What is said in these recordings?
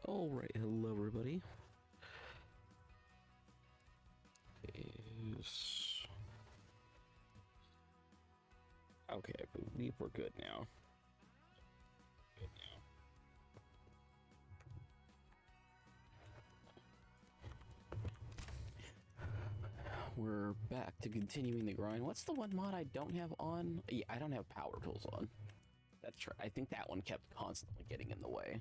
All right, hello everybody. Okay, I believe we're good now. We're back to continuing the grind. What's the one mod I don't have on? Yeah, I don't have power tools on. That's right. I think that one kept constantly getting in the way.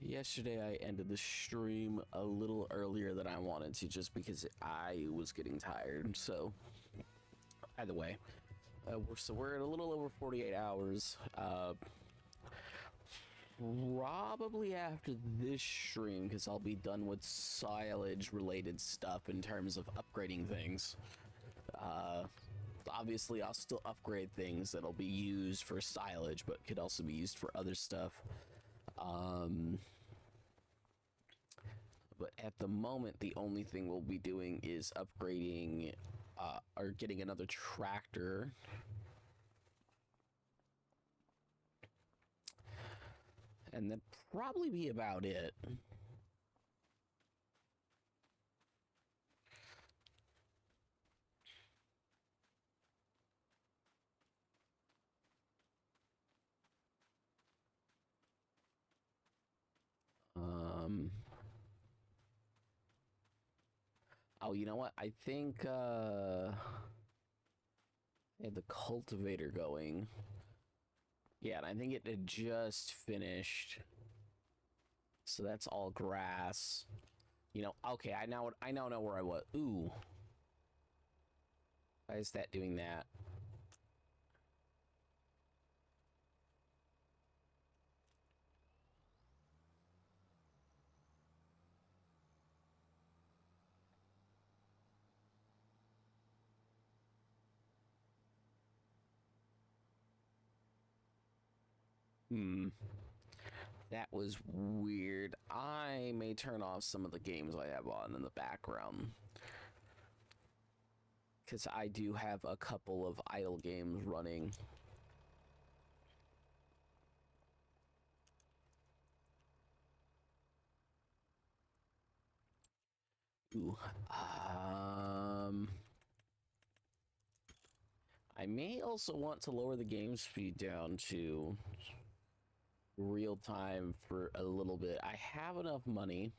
Yesterday I ended the stream a little earlier than I wanted to just because I was getting tired. So either way, we're at a little over 48 hours. Probably after this stream, because I'll be done with silage related stuff in terms of upgrading things. Obviously I'll still upgrade things that'll be used for silage, but could also be used for other stuff. But at the moment, the only thing we'll be doing is upgrading or getting another tractor. And that'd probably be about it. Oh, you know what? I think I had the cultivator going. Yeah, and I think it had just finished. So that's all grass. You know, okay, I now know where I was. Ooh. Why is that doing that? That was weird. I may turn off some of the games I have on in the background, because I do have a couple of idle games running. Ooh. I may also want to lower the game speed down to real time for a little bit. I have enough money.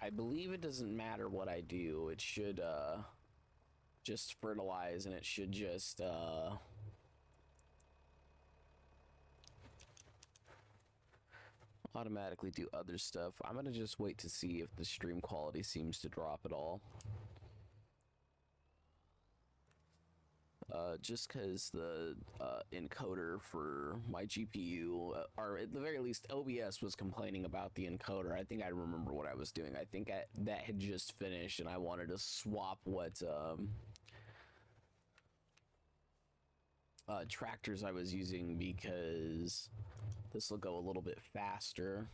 I believe it doesn't matter what I do. It should just fertilize, and it should just automatically do other stuff. I'm gonna just wait to see if the stream quality seems to drop at all. Just because the encoder for my GPU, or at the very least, OBS was complaining about the encoder. I think I remember what I was doing. I think that had just finished, and I wanted to swap what tractors I was using, because this will go a little bit faster.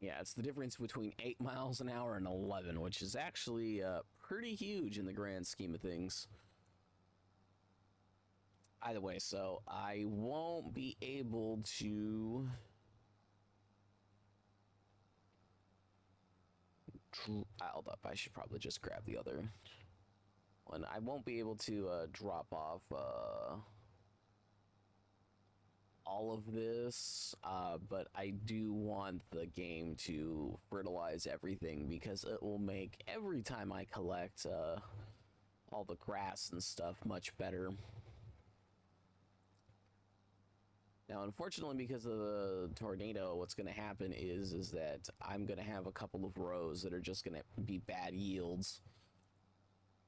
Yeah, it's the difference between 8 miles an hour and 11, which is actually pretty huge in the grand scheme of things. Either way, so I won't be able to hold up. I should probably just grab the other one. I won't be able to drop off all of this, but I do want the game to fertilize everything, because it will make every time I collect all the grass and stuff much better. Now, unfortunately, because of the tornado, what's going to happen is that I'm going to have a couple of rows that are just going to be bad yields,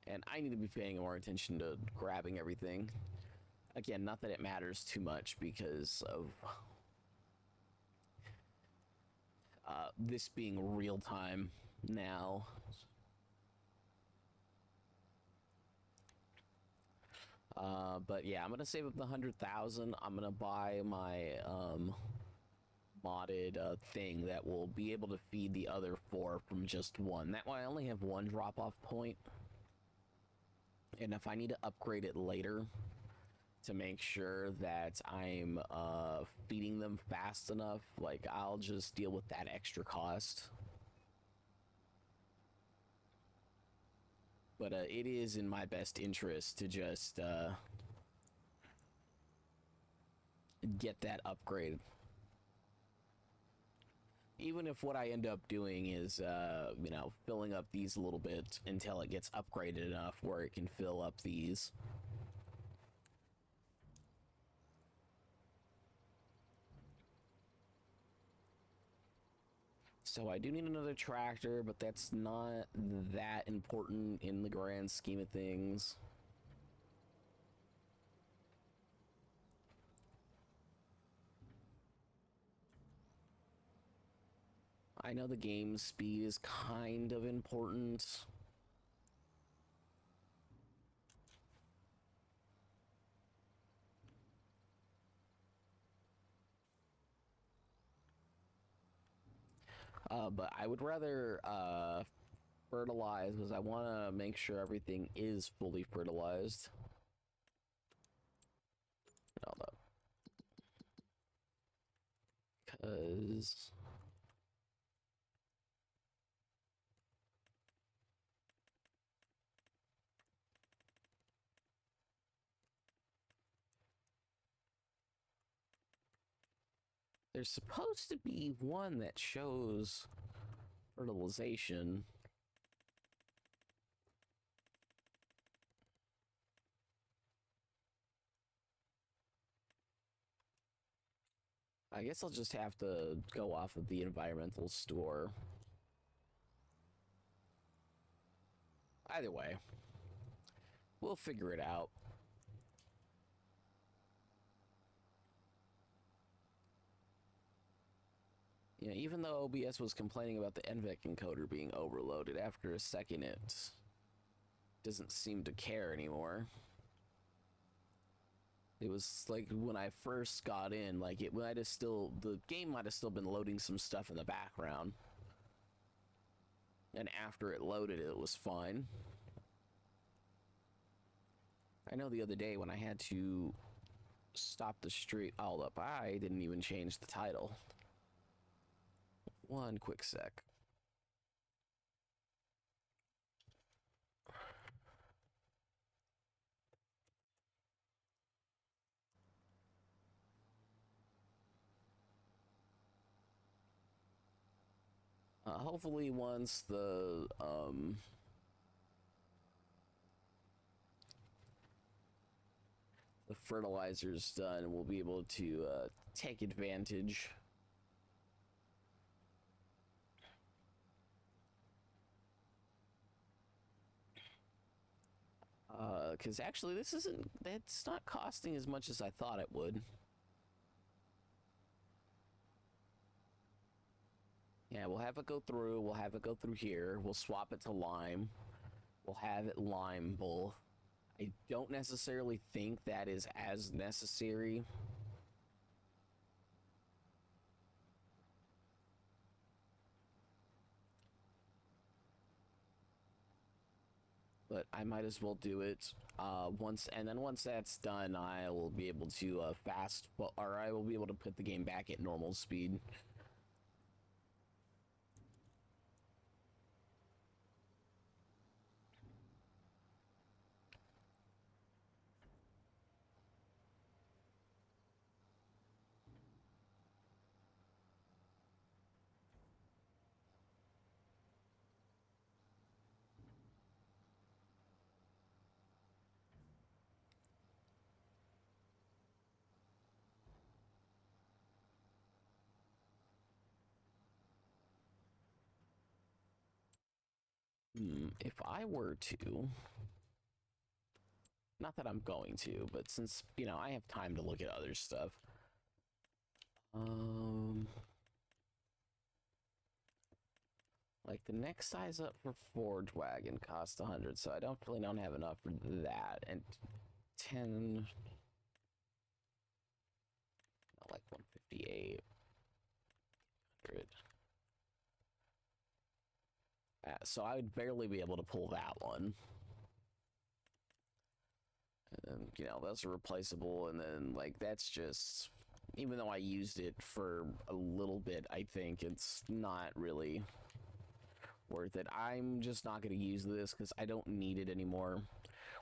and I need to be paying more attention to grabbing everything. Again, not that it matters too much because of this being real time now. But yeah, I'm gonna save up the 100,000. I'm gonna buy my modded thing that will be able to feed the other 4 from just one. That way I only have 1 drop-off point. And if I need to upgrade it later to make sure that I'm feeding them fast enough, like, I'll just deal with that extra cost. But it is in my best interest to just get that upgrade. Even if what I end up doing is, you know, filling up these a little bit until it gets upgraded enough where it can fill up these. So I do need another tractor, but that's not that important in the grand scheme of things. I know the game speed is kind of important. But I would rather fertilize because I want to make sure everything is fully fertilized. Hold up. Because there's supposed to be one that shows fertilization. I guess I'll just have to go off of the environmental store. Either way, we'll figure it out. Yeah, even though OBS was complaining about the NVENC encoder being overloaded, after a second it doesn't seem to care anymore. It was like when I first got in, like it might have still, the game might have still been loading some stuff in the background. And after it loaded, it was fine. I know the other day when I had to stop the street, hold up, I didn't even change the title. One quick sec. Hopefully once the fertilizer's done, we'll be able to take advantage. Because actually this isn't, it's not costing as much as I thought it would. Yeah, we'll have it go through, we'll have it go through here, we'll swap it to lime. We'll have it lime both. I don't necessarily think that is as necessary. But I might as well do it once, and then once that's done, I will be able to or I will be able to put the game back at normal speed. If I were to Not that I'm going to, but since, you know, I have time to look at other stuff. Like the next size up for Forge Wagon costs 100, so I don't have enough for that. And 10, like 158, 100. So I would barely be able to pull that one. And, you know, those are replaceable, and then, like, that's just, even though I used it for a little bit, I think it's not really worth it. I'm just not going to use this because I don't need it anymore.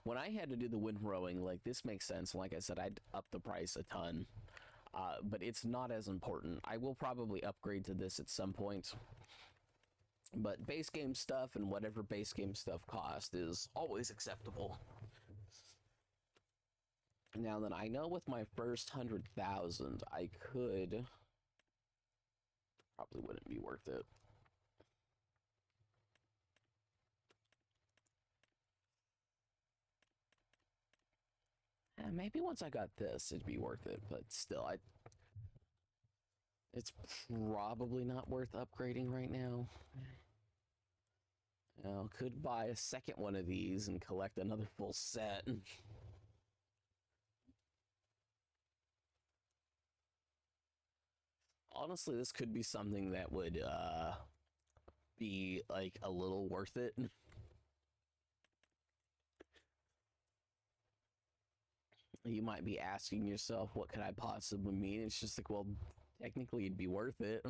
When I had to do the wind rowing, like, this makes sense. Like I said, I'd up the price a ton, but it's not as important. I will probably upgrade to this at some point. But base game stuff and whatever base game stuff cost is always acceptable. Now then, I know with my first 100,000, I could... Probably wouldn't be worth it. Maybe once I got this, it'd be worth it, but still, it's probably not worth upgrading right now. You know, could buy a second one of these and collect another full set. Honestly, this could be something that would be like a little worth it. You might be asking yourself, what could I possibly mean? It's just like, well, technically it'd be worth it.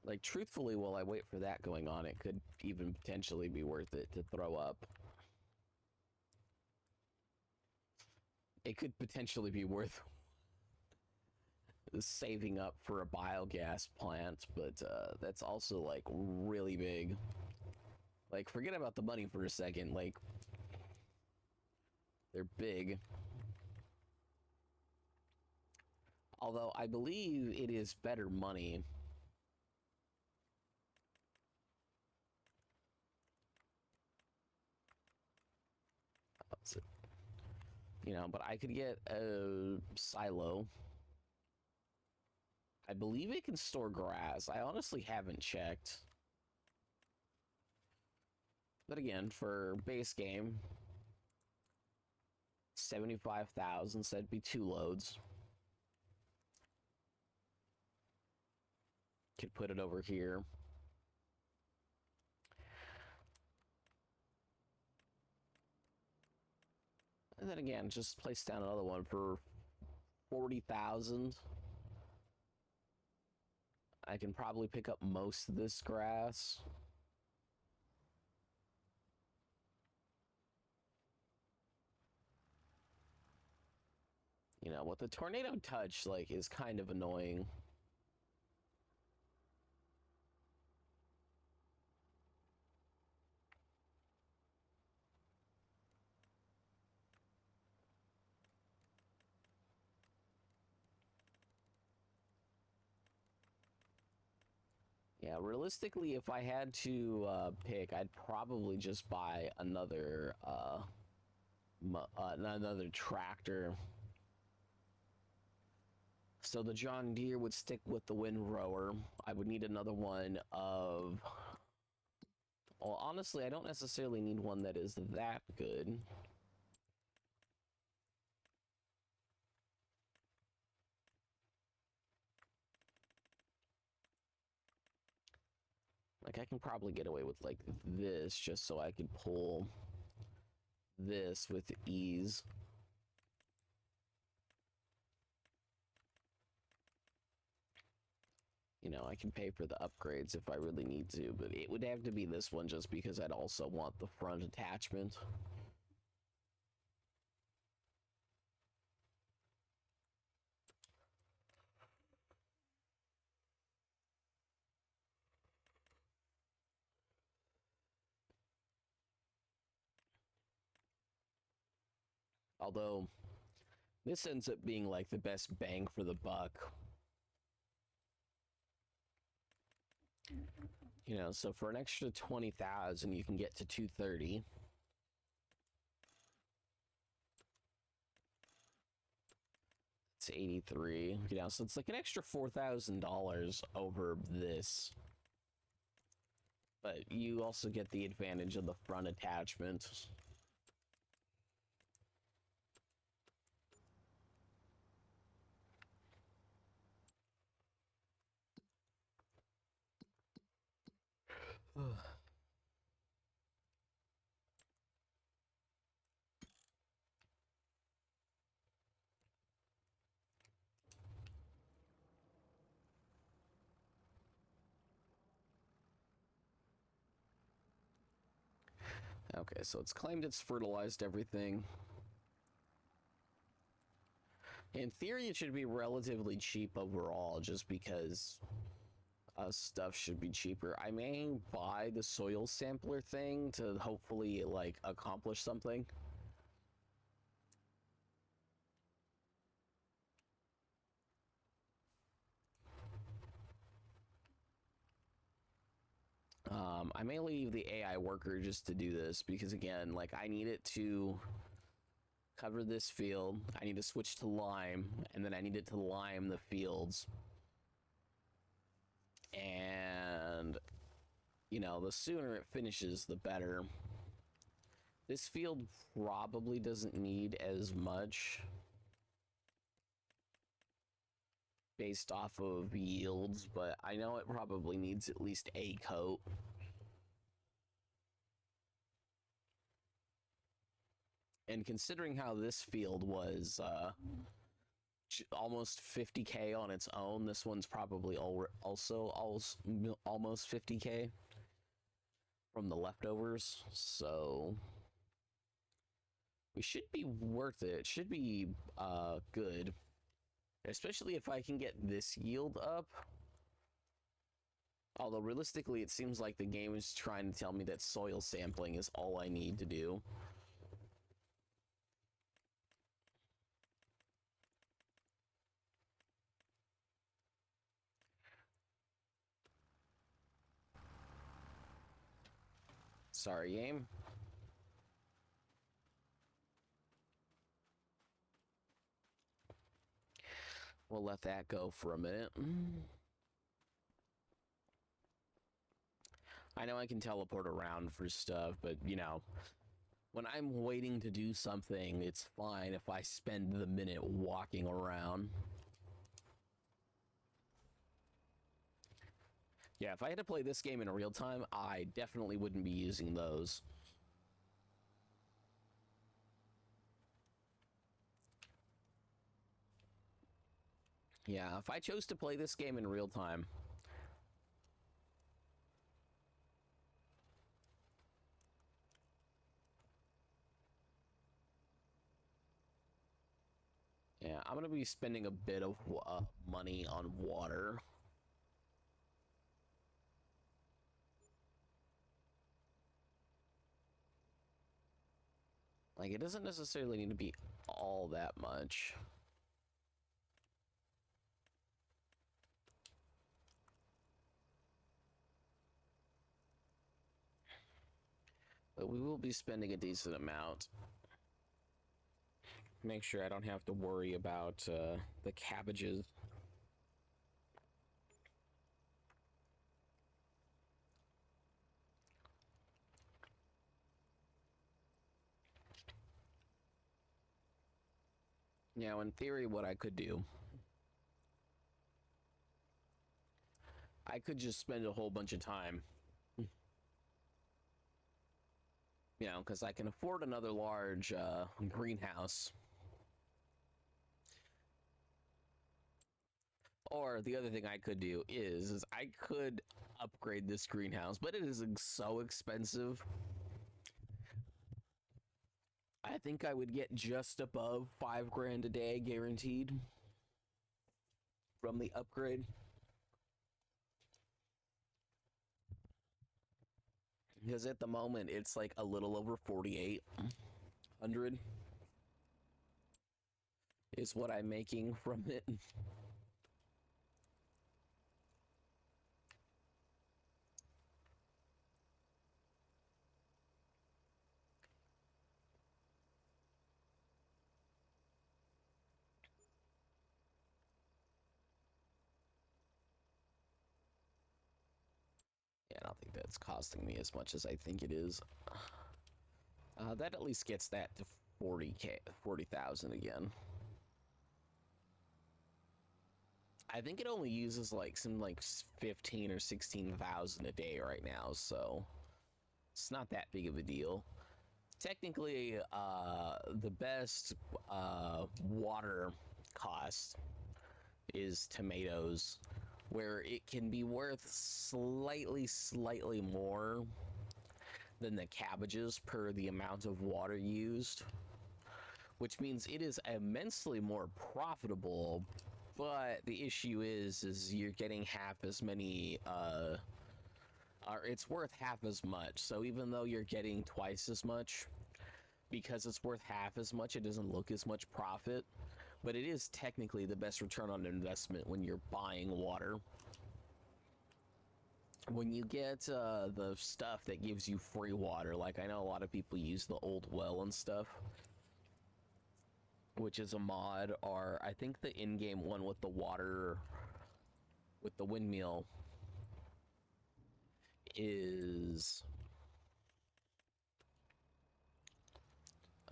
Like, truthfully, while I wait for that going on, it could even potentially be worth it to throw up. It could potentially be worth saving up for a biogas plant, but that's also, like, really big. Like, forget about the money for a second. Like, they're big. Although, I believe it is better money. You know, but I could get a silo. I believe it can store grass. I honestly haven't checked. But again, for base game, 75,000, so that'd be 2 loads. Could put it over here. And then again, just place down another one for 40,000. I can probably pick up most of this grass. You know, with the tornado touch, like, is kind of annoying. Yeah, realistically, if I had to pick, I'd probably just buy another another tractor. So the John Deere would stick with the windrower. I would need another one of... Well, honestly, I don't necessarily need one that is that good. Like, I can probably get away with, like, this, just so I could pull this with ease. You know, I can pay for the upgrades if I really need to, but it would have to be this one just because I'd also want the front attachment. Although, This ends up being like the best bang for the buck. You know, so for an extra 20,000, you can get to 230. It's 83. You know, so it's like an extra $4,000 over this. But you also get the advantage of the front attachment. Okay, so it's claimed it's fertilized everything. In theory, it should be relatively cheap overall, just because stuff should be cheaper. I may buy the soil sampler thing to hopefully, like, accomplish something. I may leave the AI worker just to do this, because again, like, I need it to cover this field. I need to switch to lime, and then I need it to lime the fields. And, you know, the sooner it finishes, the better. This field probably doesn't need as much based off of yields, but I know it probably needs at least a coat. And considering how this field was almost 50k on its own, this one's probably also almost 50k from the leftovers, so we should be worth it. It should be good, especially if I can get this yield up. Although realistically, it seems like the game is trying to tell me that soil sampling is all I need to do. Sorry, game. We'll let that go for a minute. I know I can teleport around for stuff, but, you know, when I'm waiting to do something, it's fine if I spend the minute walking around. Yeah, if I had to play this game in real time, I definitely wouldn't be using those. Yeah, if I chose to play this game in real time, yeah, I'm gonna be spending a bit of money on water. Like, it doesn't necessarily need to be all that much. But we will be spending a decent amount. Make sure I don't have to worry about the cabbages. Now, in theory, what I could do, I could just spend a whole bunch of time, you know, because I can afford another large greenhouse. Or the other thing I could do is I could upgrade this greenhouse, but it is so expensive. I think I would get just above 5 grand a day guaranteed from the upgrade. Because at the moment it's like a little over 4,800. is what I'm making from it. Yeah, I don't think that's costing me as much as I think it is. That at least gets that to 40K, 40,000 again. I think it only uses like some like 15 or 16,000 a day right now, so it's not that big of a deal. Technically, the best water cost is tomatoes, where it can be worth slightly more than the cabbages per the amount of water used, which means it is immensely more profitable. But the issue is you're getting half as many, or it's worth half as much. So even though you're getting twice as much, because it's worth half as much, it doesn't look as much profit. But it is technically the best return on investment when you're buying water. When you get the stuff that gives you free water, like I know a lot of people use the old well and stuff, which is a mod, or I think the in-game one with the water, with the windmill, is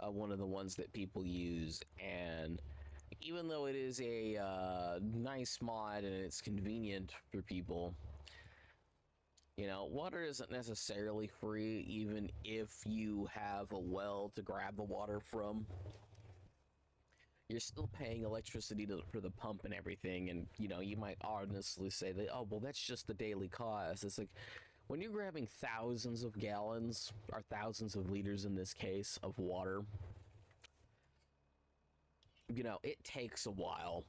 one of the ones that people use. And even though it is a nice mod and it's convenient for people, you know, water isn't necessarily free, even if you have a well to grab the water from. You're still paying electricity for the pump and everything, and you know, you might honestly say that, oh well, that's just the daily cost. It's like, when you're grabbing thousands of gallons, or thousands of liters in this case, of water, you know, it takes a while.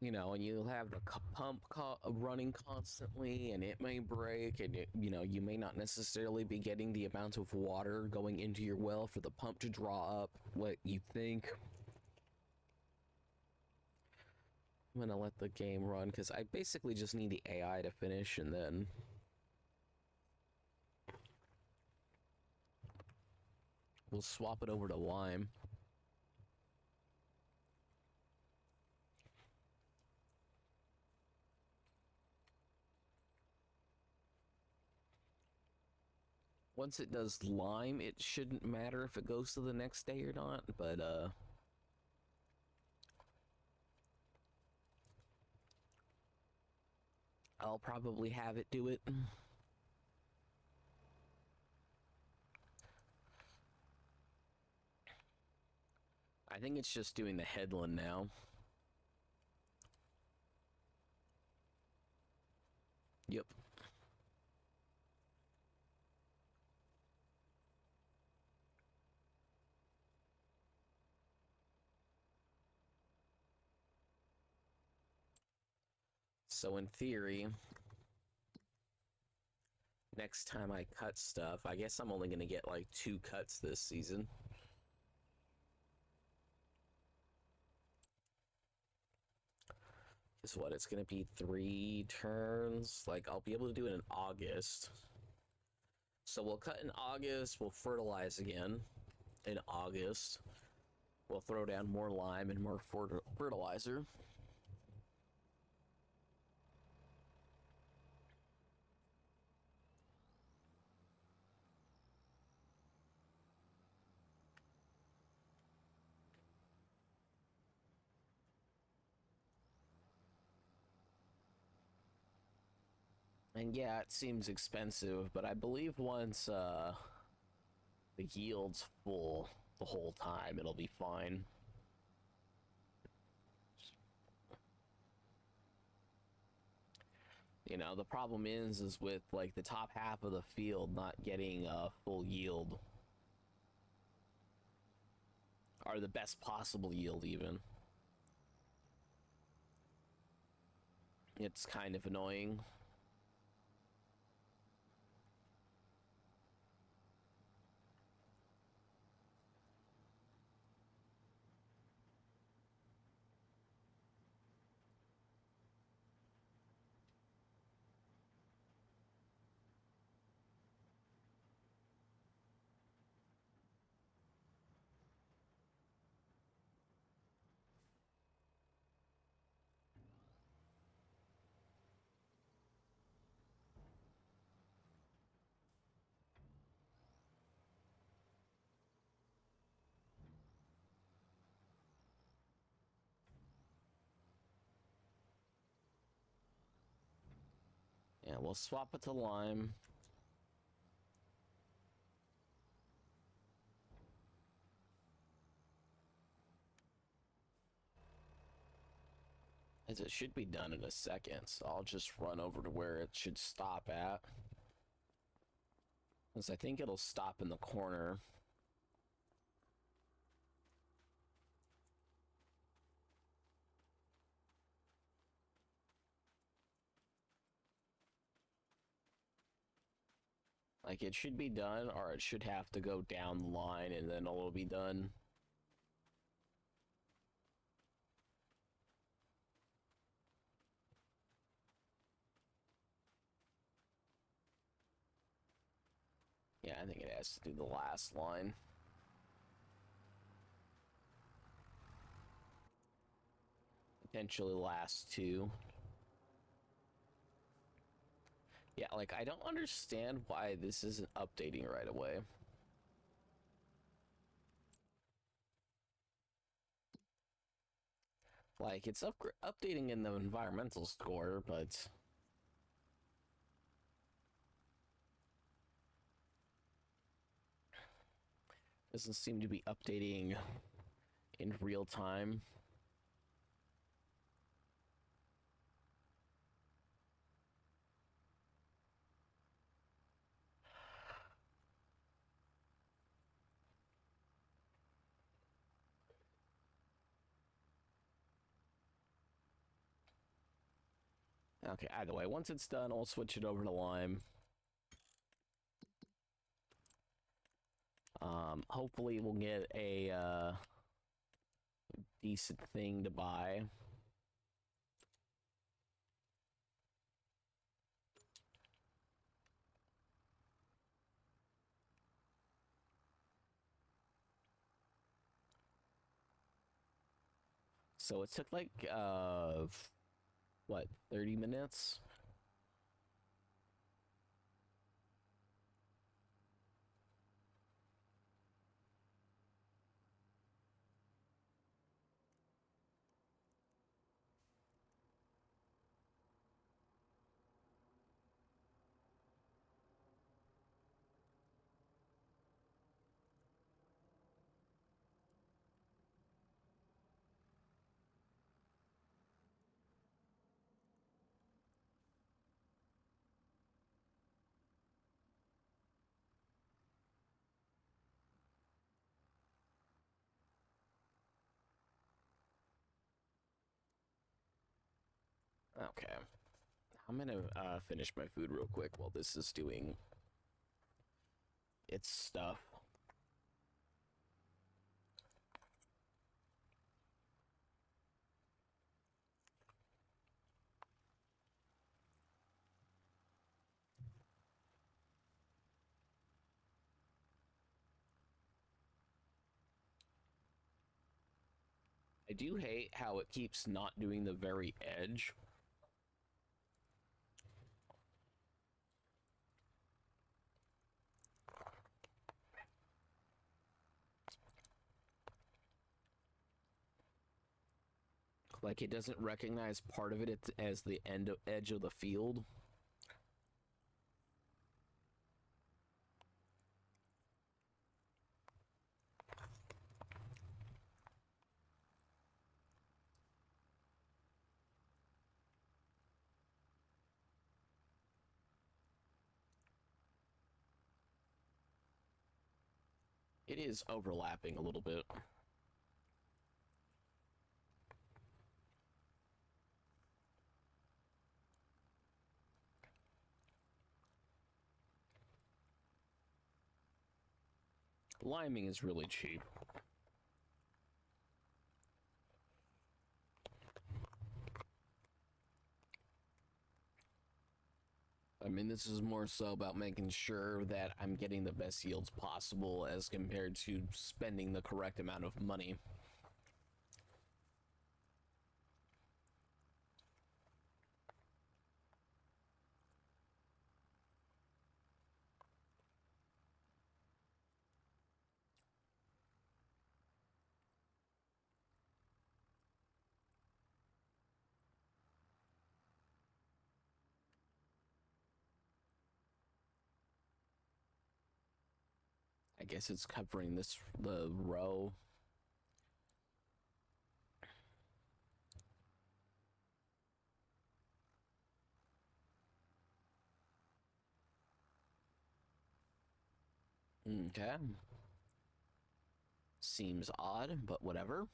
You know, and you'll have the pump running constantly, and it may break, and you know, you may not necessarily be getting the amount of water going into your well for the pump to draw up what you think. I'm gonna let the game run because I basically just need the AI to finish, and then we'll swap it over to Lime. Once it does Lime, it shouldn't matter if it goes to the next day or not, but I'll probably have it do it. I think it's just doing the headland now. Yep. So in theory, next time I cut stuff, I guess I'm only gonna get like 2 cuts this season. Guess what? It's gonna be 3 turns. Like, I'll be able to do it in August. So we'll cut in August, we'll fertilize again in August. We'll throw down more lime and more fertilizer. And yeah, it seems expensive, but I believe once the yield's full the whole time, it'll be fine. You know, the problem is with like the top half of the field not getting a full yield, or the best possible yield even. It's kind of annoying. Yeah, we'll swap it to lime. As it should be done in a second, so I'll just run over to where it should stop at. Because I think it'll stop in the corner. Like, it should be done, or it should have to go down the line, and then it'll be done. Yeah, I think it has to do the last line. Potentially last two. Yeah, like, I don't understand why this isn't updating right away. Like, it's updating in the environmental score, but... doesn't seem to be updating in real time. Okay, either way, once it's done, I'll switch it over to lime. Hopefully we'll get a decent thing to buy. So it took like what, 30 minutes? Okay. I'm gonna finish my food real quick while this is doing its stuff. I do hate how it keeps not doing the very edge. Like, it doesn't recognize part of it as the edge of the field. It is overlapping a little bit. Liming is really cheap. I mean, this is more so about making sure that I'm getting the best yields possible as compared to spending the correct amount of money. guess it's covering the row. Okay. Seems odd, but whatever.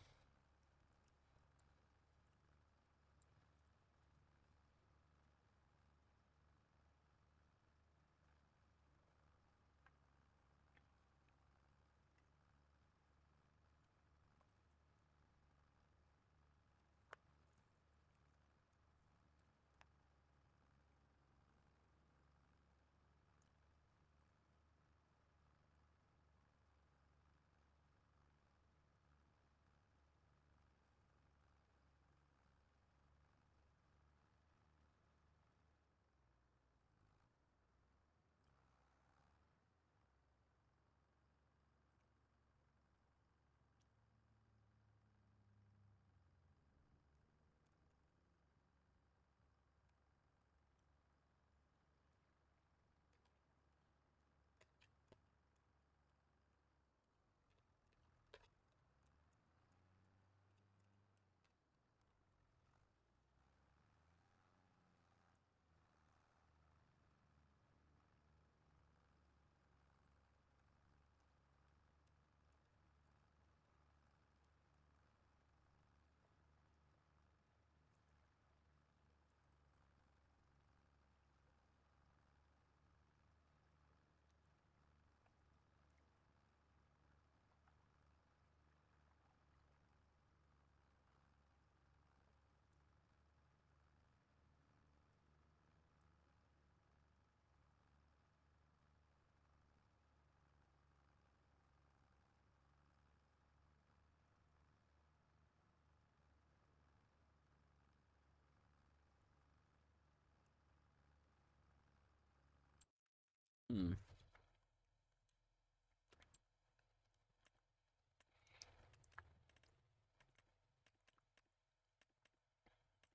Hmm.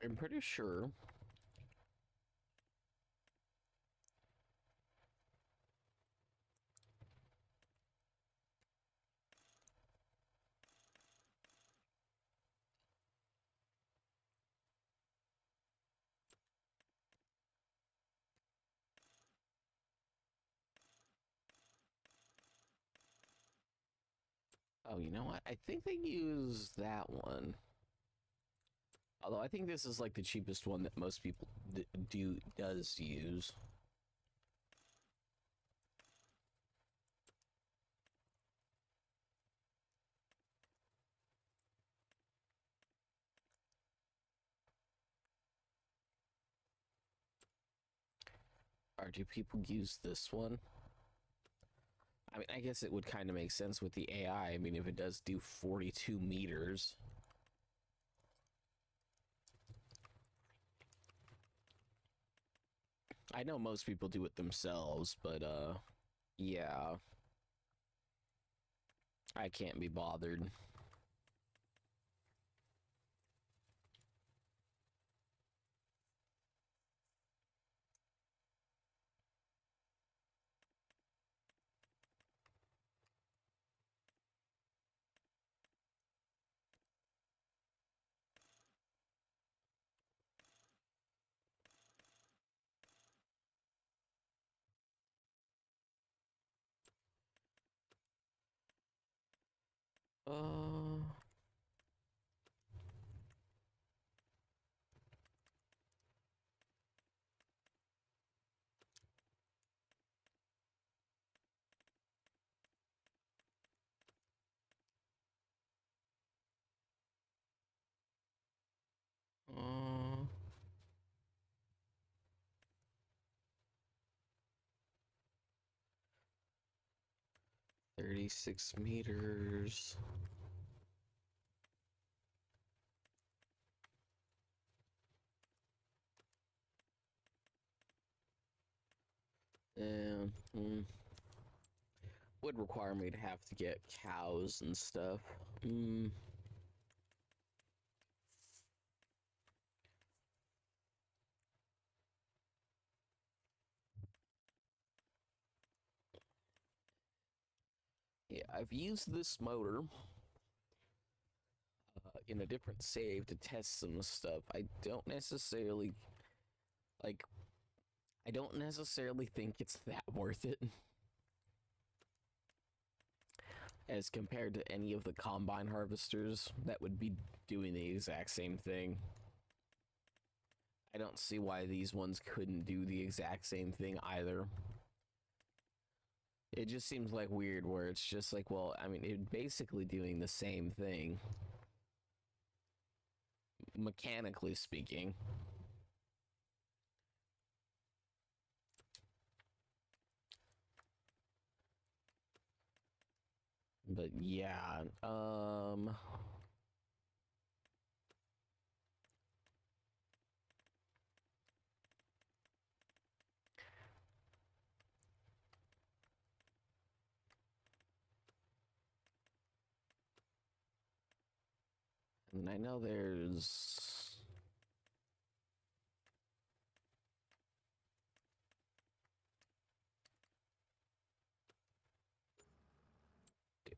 I'm pretty sure. Oh, you know what? I think they use that one. Although I think this is like the cheapest one that most people does use. Or do people use this one? I mean, I guess it would kind of make sense with the AI. I mean, if it does do 42 meters. I know most people do it themselves, but yeah. I can't be bothered. Uh, 36 meters. And would require me to have to get cows and stuff. I've used this motor in a different save to test some stuff. I don't necessarily like. I don't necessarily think it's that worth it as compared to any of the combine harvesters that would be doing the exact same thing. I don't see why these ones couldn't do the exact same thing either. It just seems like weird where it's just like, well, I mean, it's basically doing the same thing. Mechanically speaking. But yeah, and I know there's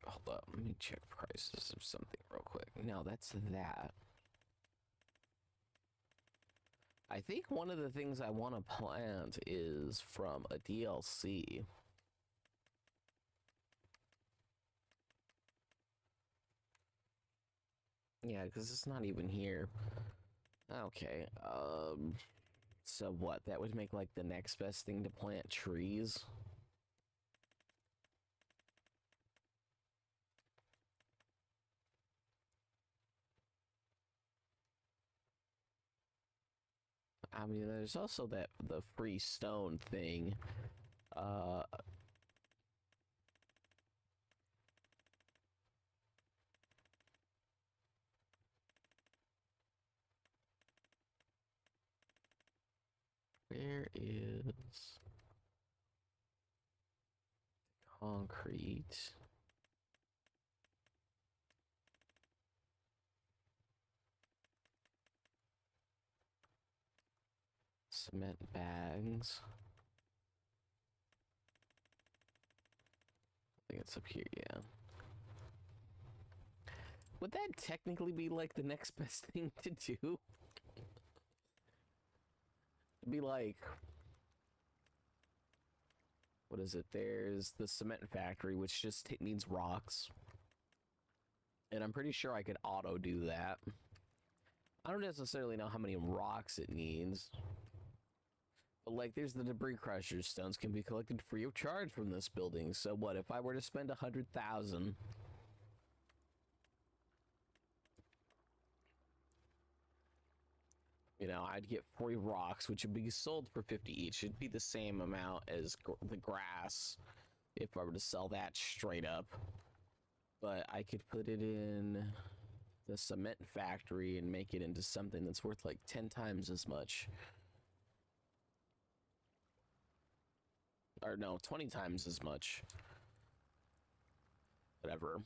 hold up, let me check prices of something real quick. No, that's that. I think one of the things I want to plant is from a DLC. Yeah, because it's not even here. Okay, so what? That would make like the next best thing to plant trees? I mean, there's also the free stone thing. Uh, where is concrete? Cement bags. I think it's up here, yeah. Would that technically be like the next best thing to do? It'd be like, what is it? There's the cement factory, which just needs rocks. And I'm pretty sure I could auto do that. I don't necessarily know how many rocks it needs. But like, there's the debris crusher. Stones can be collected free of charge from this building. So what, if I were to spend 100,000... You know, I'd get 40 rocks, which would be sold for 50 each. It'd be the same amount as the grass if I were to sell that straight up. But I could put it in the cement factory and make it into something that's worth like 10 times as much. Or no, 20 times as much. Whatever.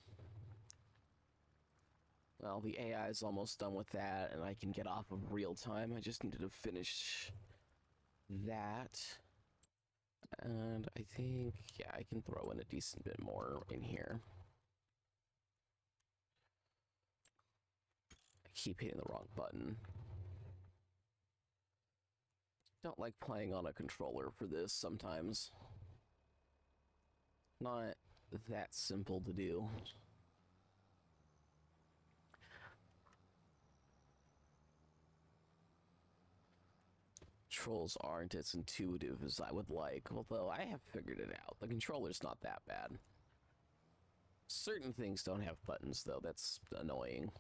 Well, the AI is almost done with that, and I can get off of real time. I just needed to finish that. And I think, yeah, I can throw in a decent bit more in here. I keep hitting the wrong button. Don't like playing on a controller for this sometimes. Not that simple to do. Controls aren't as intuitive as I would like, although I have figured it out. The controller's not that bad. Certain things don't have buttons, though. That's annoying.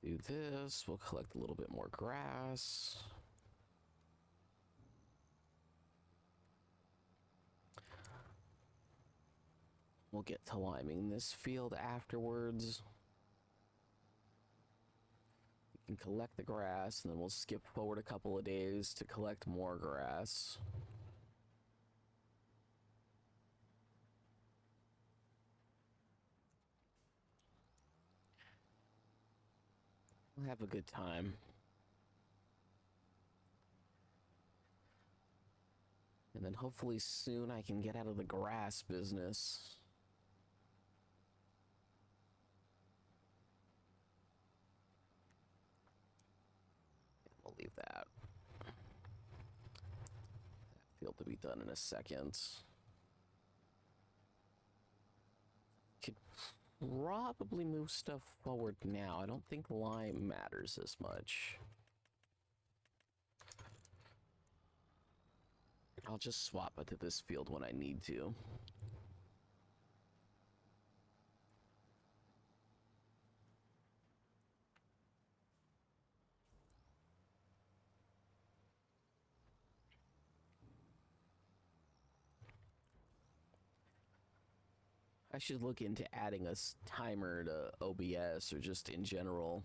Do this. We'll collect a little bit more grass. We'll get to liming this field afterwards. We can collect the grass, and then we'll skip forward a couple of days to collect more grass. We'll have a good time. And then hopefully soon I can get out of the grass business. We'll leave that. Field to be done in a second. Could probably move stuff forward now. I don't think lime matters as much. I'll just swap it to this field when I need to. I should look into adding a timer to OBS or just in general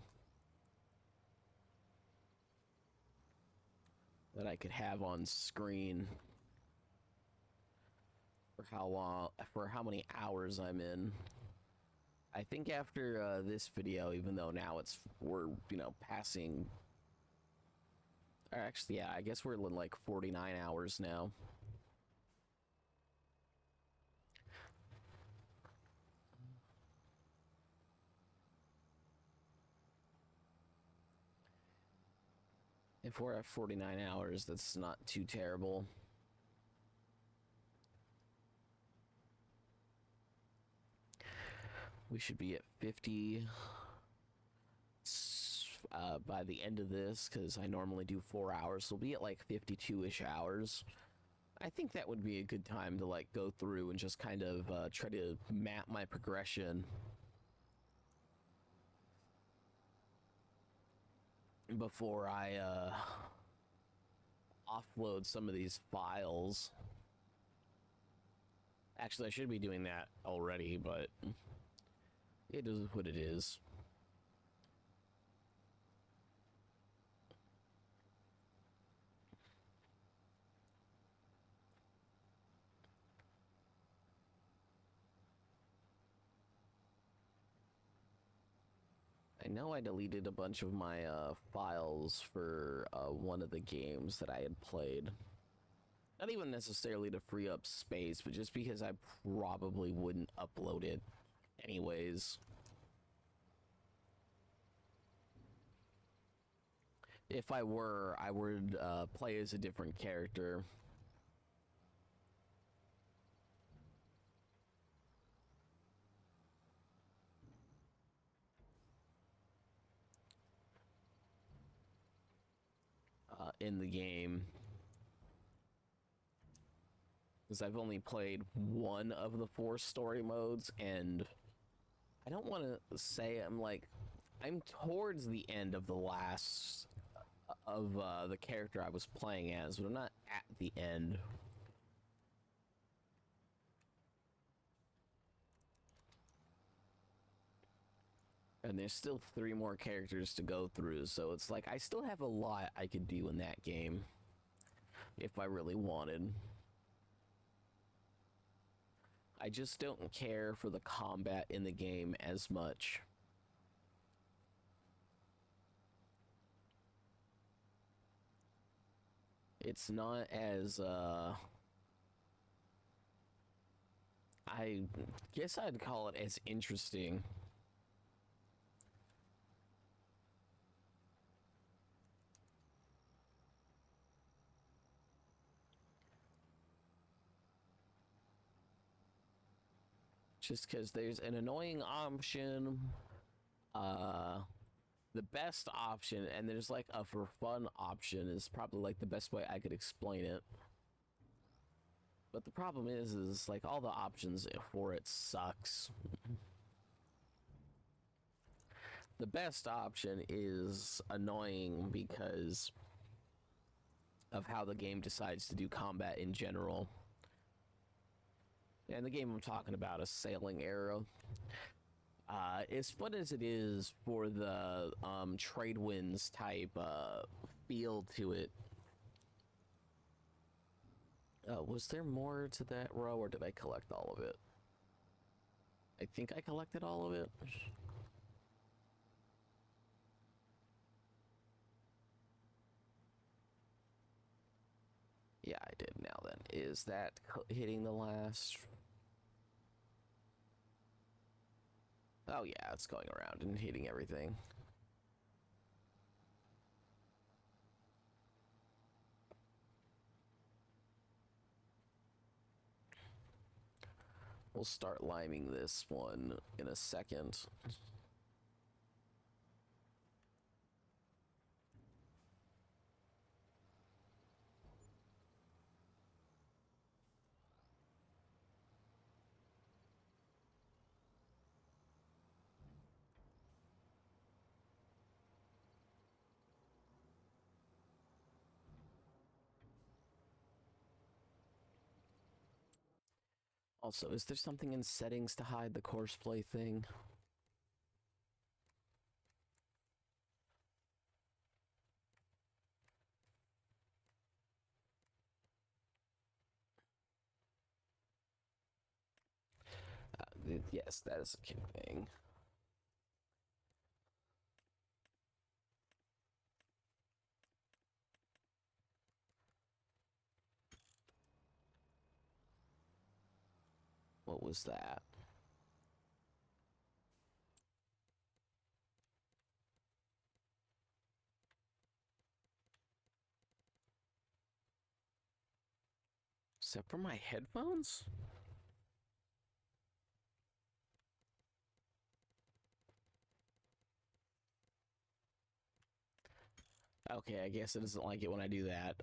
that I could have on screen for how long, for how many hours I'm in. I think after this video, even though now we're passing, or actually, yeah, I guess we're in like 49 hours now. If we're at 49 hours, that's not too terrible. We should be at 50 by the end of this, because I normally do 4 hours. So we'll be at like 52-ish hours. I think that would be a good time to like go through and just kind of try to map my progression before I offload some of these files. Actually, I should be doing that already, but it is what it is. I know I deleted a bunch of my files for one of the games that I had played. Not even necessarily to free up space, but just because I probably wouldn't upload it anyways. If I were, I would play as a different character. In the game. Because I've only played one of the 4 story modes, and I don't want to say I'm towards the end of the last of the character I was playing as, but I'm not at the end. And there's still 3 more characters to go through, so it's like I still have a lot I could do in that game if I really wanted. I just don't care for the combat in the game as much. It's not as, I guess I'd call it as interesting. Just because there's an annoying option, the best option, and there's like a for fun option is probably like the best way I could explain it. But the problem is like all the options for it sucks. The best option is annoying because of how the game decides to do combat in general. And the game I'm talking about is Sailing Arrow. As fun as it is for the trade winds type feel to it, was there more to that row, or did I collect all of it? I think I collected all of it. Yeah, I did. Now then, is that hitting the last? Oh yeah, it's going around and hitting everything. We'll start liming this one in a second. Also, is there something in settings to hide the courseplay thing? Yes, that is a kid thing. What was that? Except for my headphones? Okay, I guess it doesn't like it when I do that.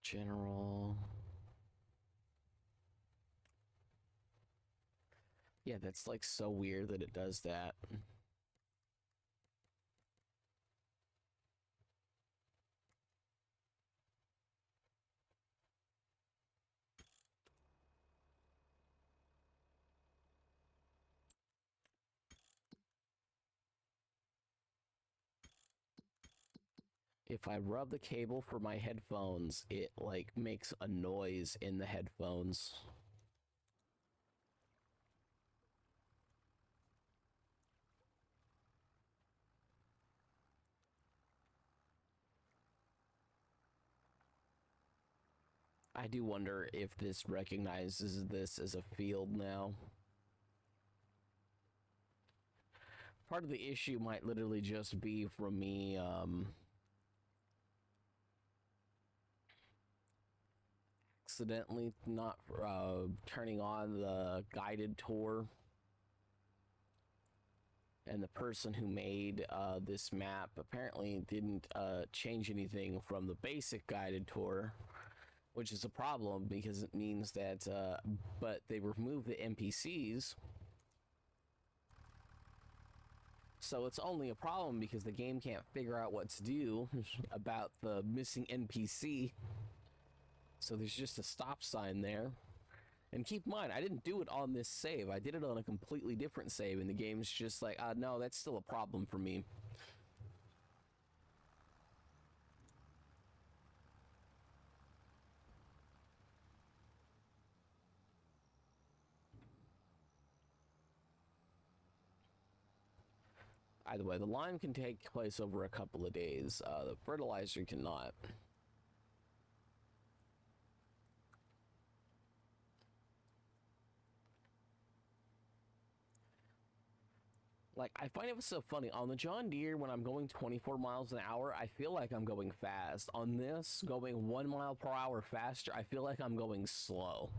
General. Yeah, that's like so weird that it does that. If I rub the cable for my headphones, it like makes a noise in the headphones. I do wonder if this recognizes this as a field now. Part of the issue might literally just be from me, accidentally not turning on the guided tour. And the person who made this map apparently didn't change anything from the basic guided tour, which is a problem because it means that, but they removed the NPCs. So it's only a problem because the game can't figure out what to do about the missing NPC. So there's just a stop sign there. And keep in mind, I didn't do it on this save. I did it on a completely different save, and the game's just like, no, that's still a problem for me. Either way, the lime can take place over a couple of days. The fertilizer cannot. Like, I find it so funny. On the John Deere, when I'm going 24 miles an hour, I feel like I'm going fast. On this, going 1 mile per hour faster, I feel like I'm going slow.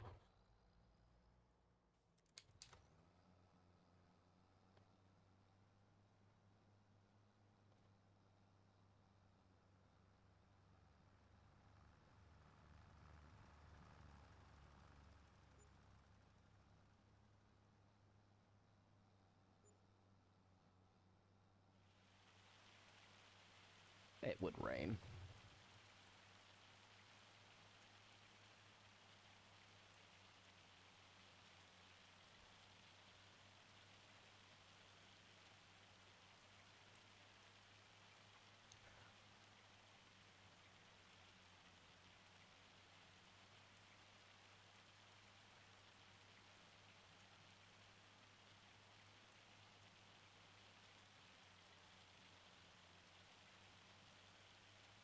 It would rain.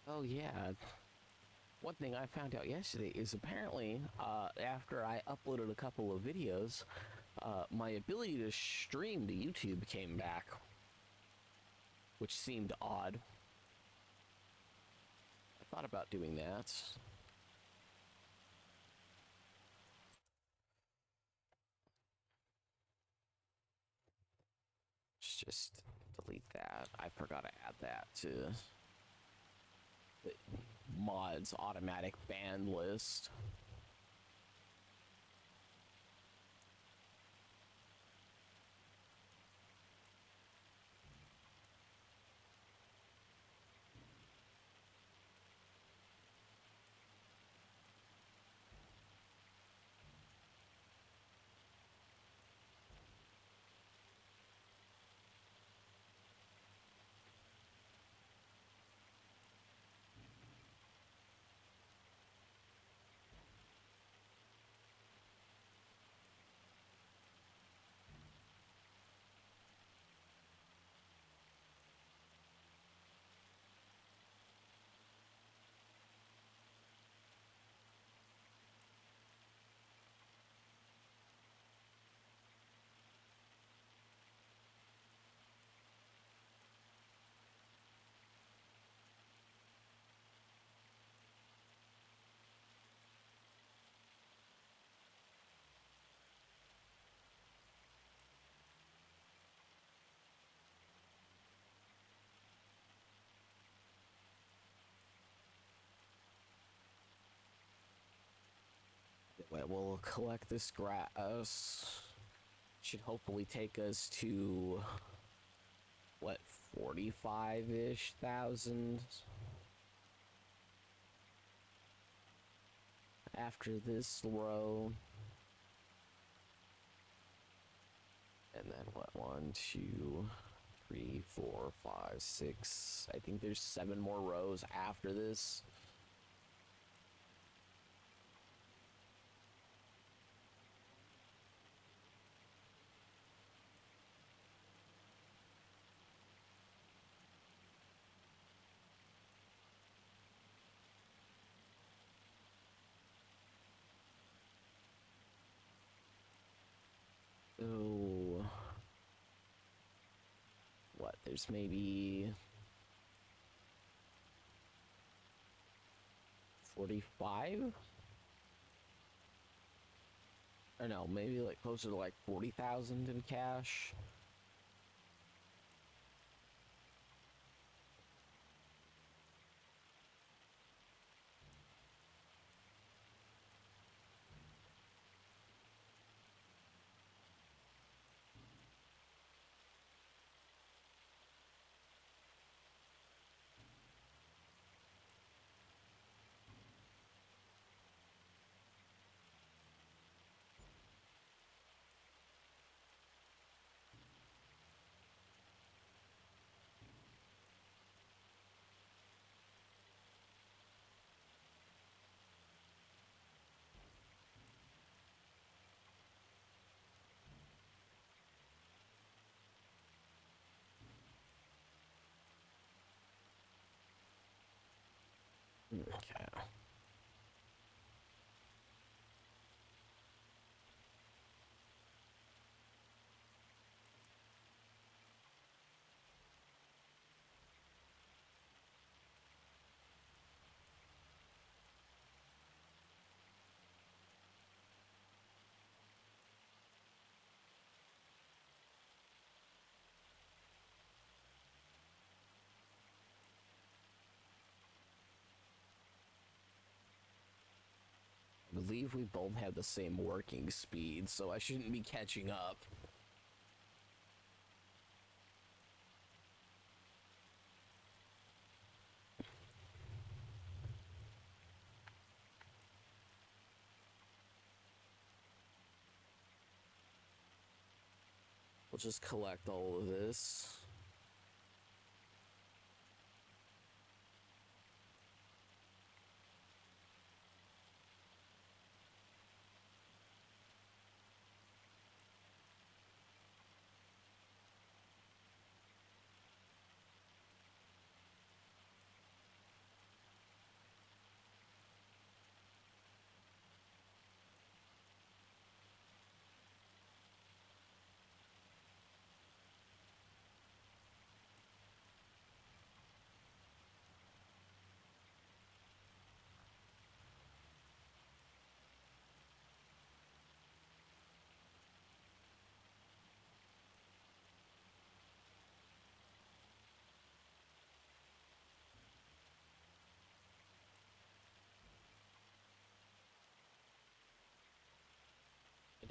Oh yeah. One thing I found out yesterday is apparently, after I uploaded a couple of videos, my ability to stream to YouTube came back, which seemed odd. I thought about doing that. Just delete that. I forgot to add that to the mods automatic ban list. We'll collect this grass. Should hopefully take us to what, 45-ish thousand after this row. And then what, 1, 2, 3, 4, 5, 6. I think there's 7 more rows after this. So what, there's maybe 45, or no, maybe like closer to like 40,000 in cash. Okay. I believe we both have the same working speed, so I shouldn't be catching up. We'll just collect all of this.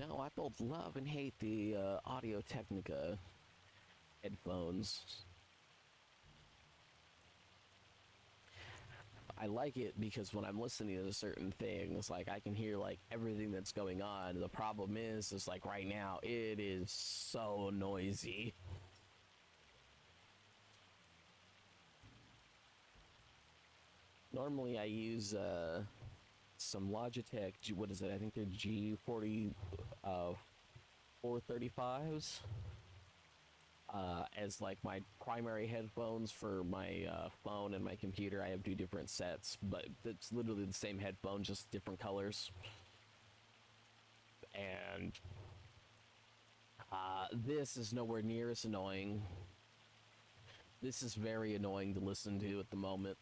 No, I both love and hate the Audio Technica headphones. I like it because when I'm listening to certain things, like I can hear like everything that's going on. The problem is like right now it is so noisy. Normally I use some Logitech, what is it? I think they're G40 435s as like my primary headphones for my phone and my computer. I have two different sets, but it's literally the same headphone, just different colors. And this is nowhere near as annoying. This is very annoying to listen to at the moment.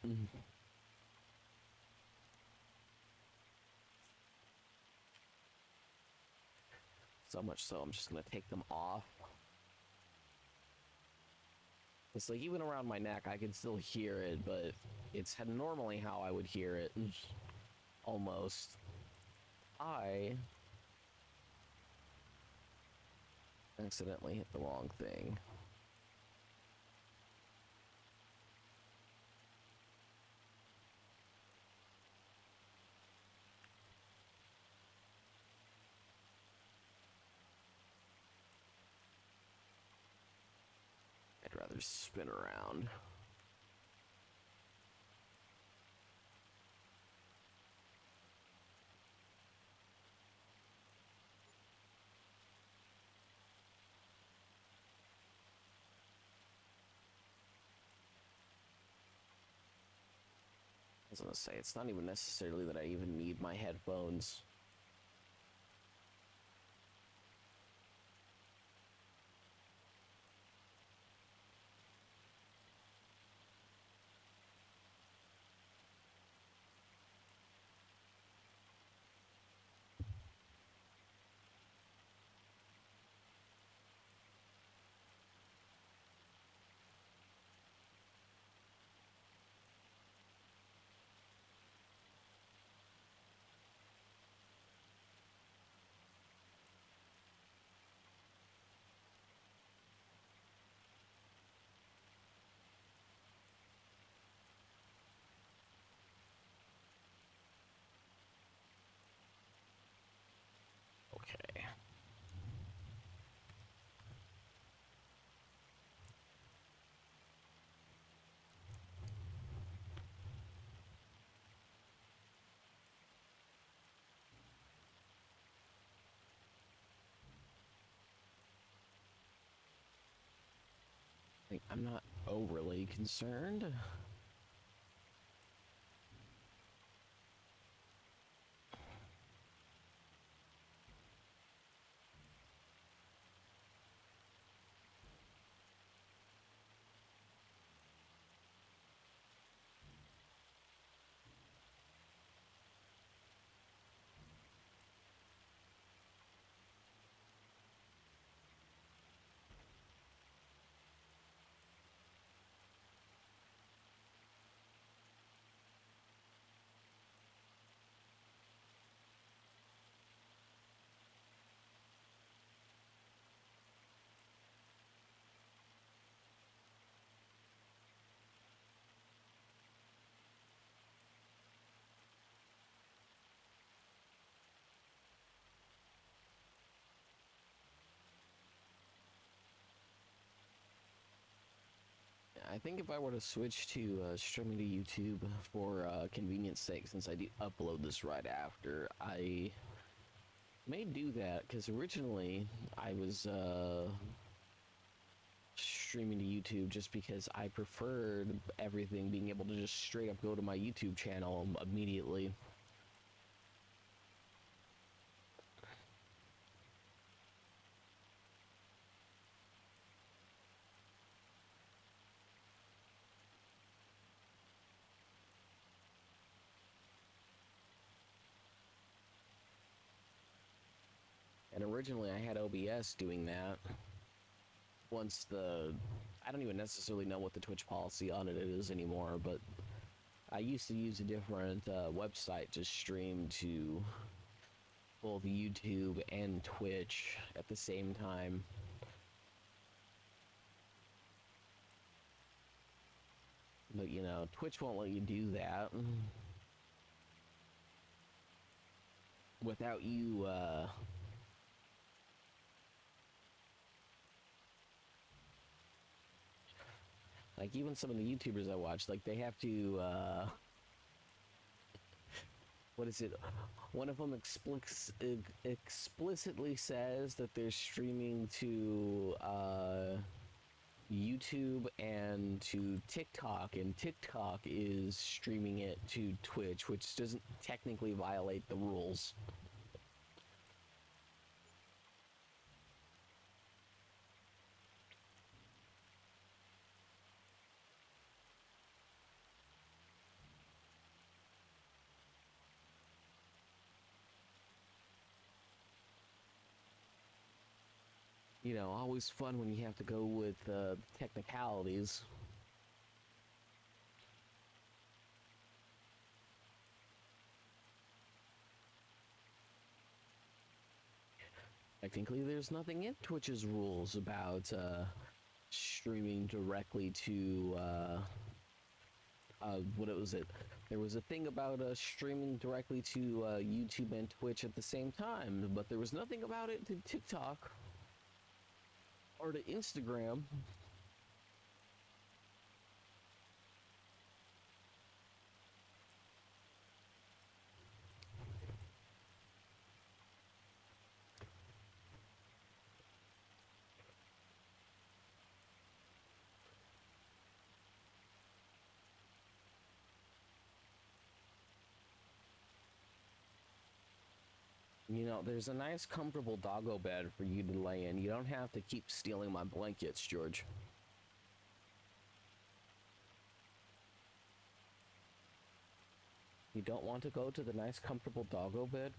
So much so, I'm just gonna take them off. It's like even around my neck, I can still hear it, but it's normally how I would hear it. Almost. I accidentally hit the wrong thing. I'd rather spin around. I was gonna say, it's not even necessarily that I even need my headphones. Okay. I'm not overly concerned. I think if I were to switch to streaming to YouTube for convenience sake, since I do upload this right after, I may do that because originally I was streaming to YouTube just because I preferred everything being able to just straight up go to my YouTube channel immediately. And originally I had OBS doing that. Once I don't even necessarily know what the Twitch policy on it is anymore, but I used to use a different website to stream to both YouTube and Twitch at the same time. But, you know, Twitch won't let you do that without you, like, even some of the YouTubers I watch, like, they have to, what is it? One of them explicitly says that they're streaming to, YouTube and to TikTok, and TikTok is streaming it to Twitch, which doesn't technically violate the rules. You know, always fun when you have to go with technicalities. Technically, there's nothing in Twitch's rules about streaming directly to what was it? There was a thing about streaming directly to YouTube and Twitch at the same time, but there was nothing about it to TikTok or to Instagram. You know, there's a nice, comfortable doggo bed for you to lay in. You don't have to keep stealing my blankets, George. You don't want to go to the nice, comfortable doggo bed?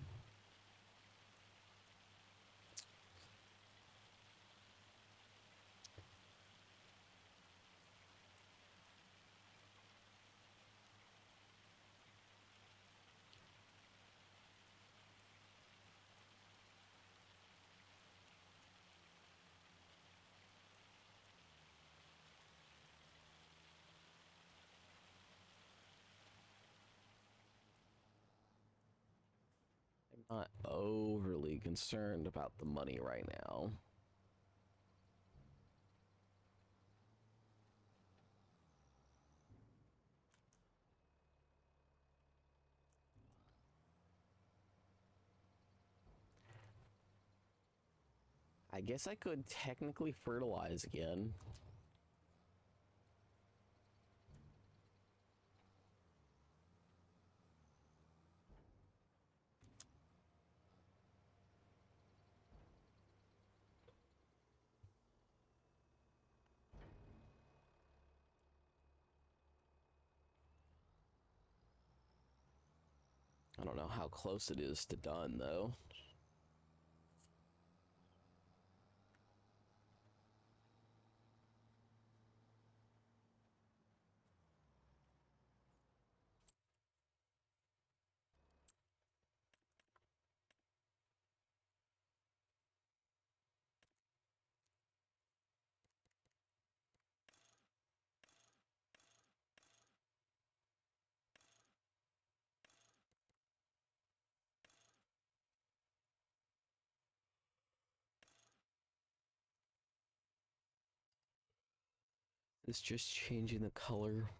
I'm not overly concerned about the money right now. I guess I could technically fertilize again. I don't know how close it is to done, though. It's just changing the color.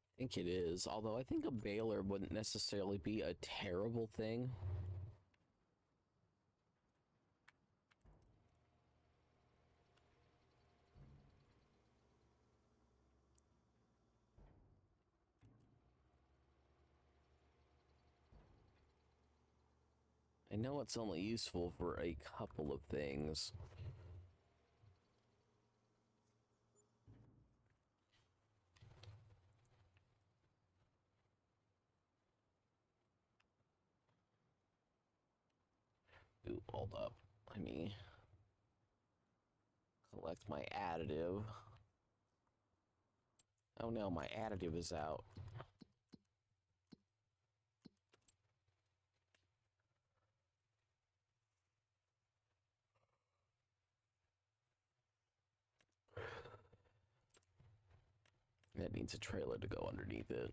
I think it is, although I think a baler wouldn't necessarily be a terrible thing. I know it's only useful for a couple of things. Ooh, hold up. Collect my additive. Oh no, my additive is out. That needs a trailer to go underneath it.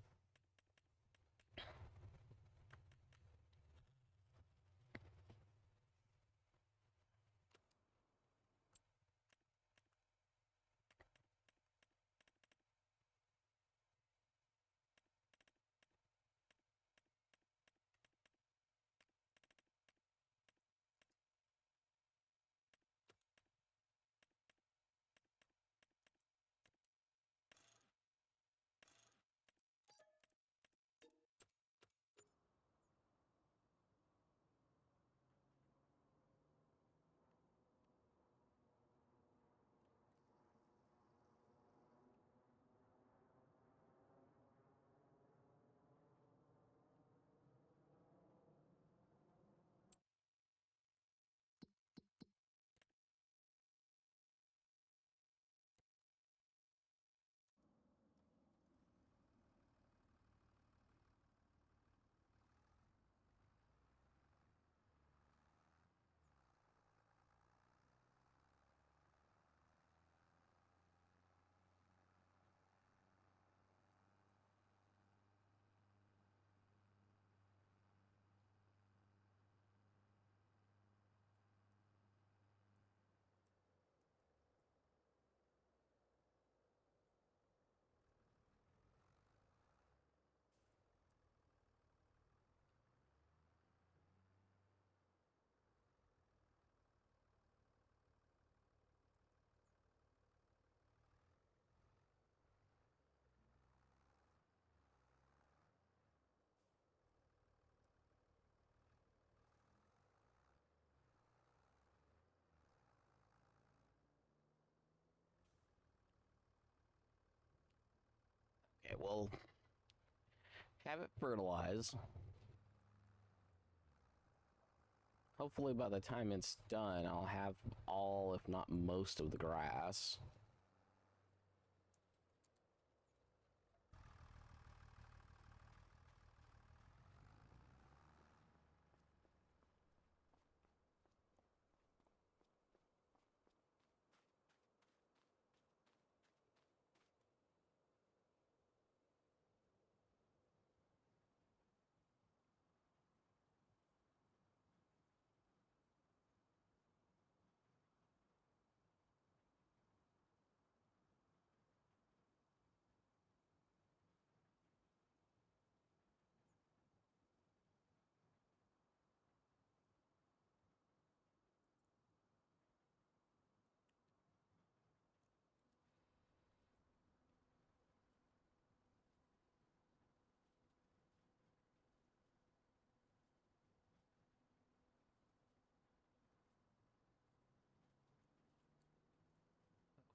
Okay, well, have it fertilize. Hopefully by the time it's done, I'll have all, if not most, of the grass.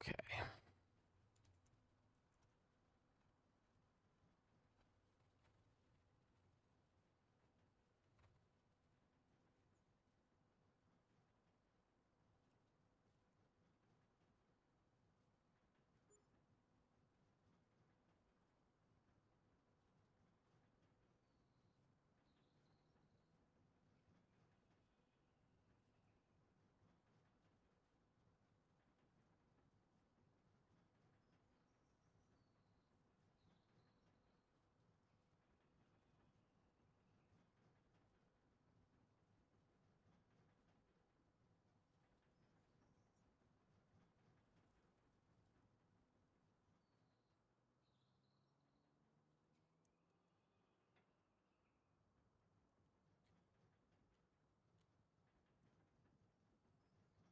Okay.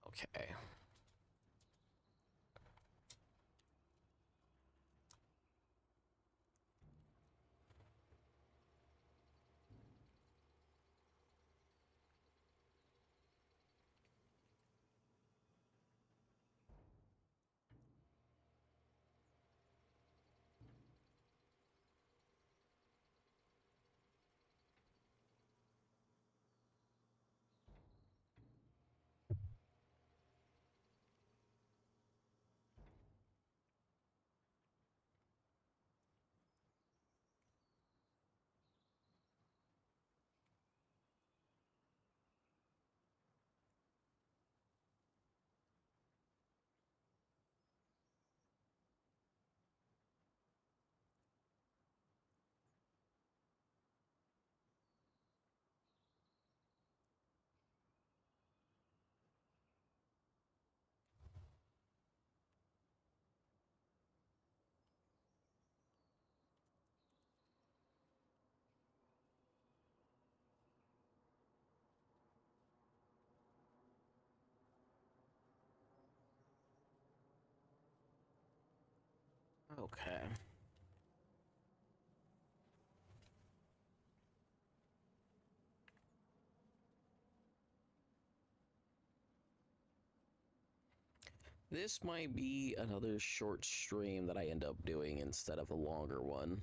Okay. Okay. This might be another short stream that I end up doing instead of a longer one.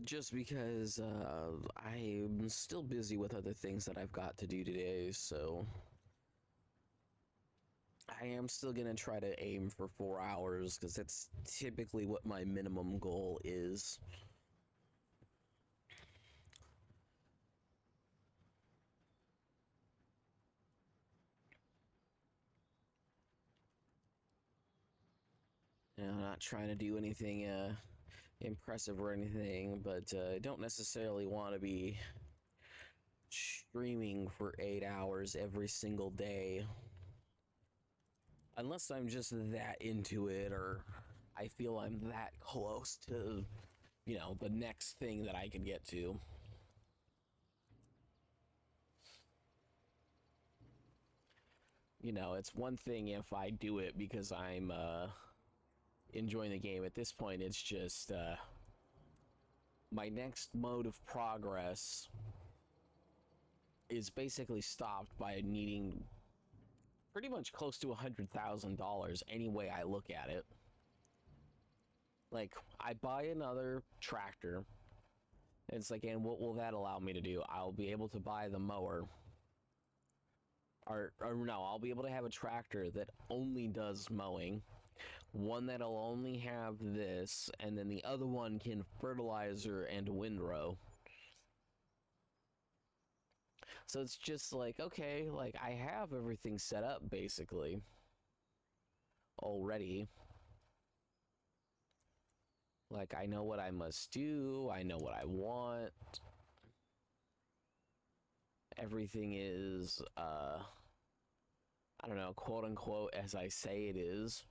Just because I'm still busy with other things that I've got to do today, so I am still gonna try to aim for 4 hours because that's typically what my minimum goal is. I'm not trying to do anything impressive or anything, but I don't necessarily want to be streaming for 8 hours every single day. Unless I'm just that into it or I feel I'm that close to, you know, the next thing that I can get to. You know, it's one thing if I do it because I'm enjoying the game. At this point, it's just my next mode of progress is basically stopped by needing pretty much close to $100,000 any way I look at it. Like, I buy another tractor. It's like, and what will that allow me to do? I'll be able to buy the mower. Or no, I'll be able to have a tractor that only does mowing. One that'll only have this, and then the other one can fertilizer and windrow. So it's just like, okay, like I have everything set up basically already. Like I know what I must do, I know what I want. Everything is I don't know, quote unquote as I say it is.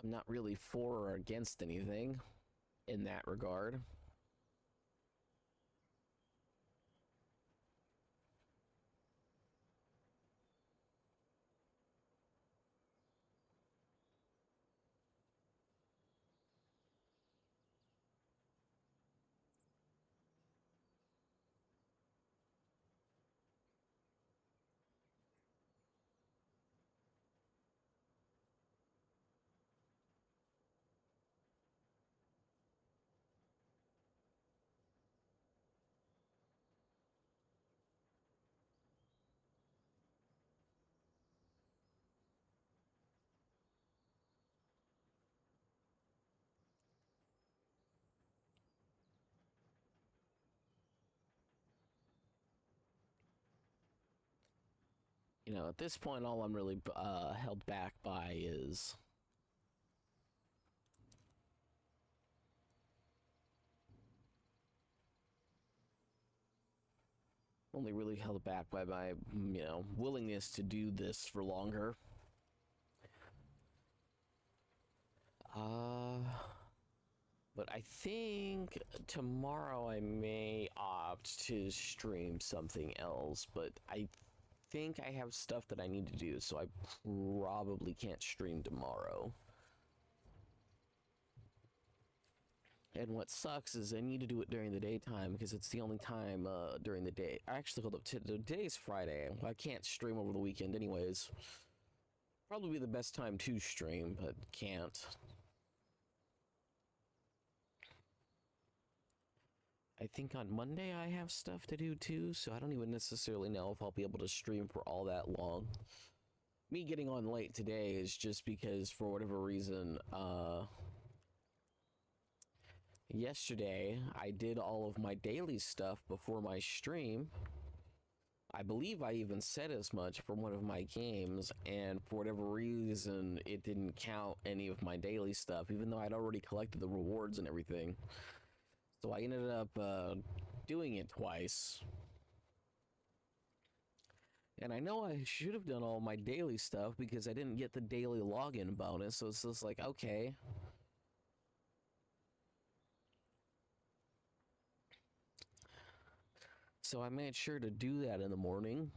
I'm not really for or against anything in that regard. You know, at this point, all I'm really held back by is only really held back by my, you know, willingness to do this for longer. But I think tomorrow I may opt to stream something else, but I think I have stuff that I need to do, so I probably can't stream tomorrow. And what sucks is I need to do it during the daytime because it's the only time during the day. Actually, hold up, today's Friday. I can't stream over the weekend anyways. Probably be the best time to stream, but can't. I think on Monday I have stuff to do too, so I don't even necessarily know if I'll be able to stream for all that long. Me getting on late today is just because for whatever reason, yesterday I did all of my daily stuff before my stream. I believe I even said as much for one of my games, and for whatever reason it didn't count any of my daily stuff, even though I'd already collected the rewards and everything. So I ended up doing it twice. And I know I should have done all my daily stuff because I didn't get the daily login bonus. So it's just like, okay. So I made sure to do that in the morning.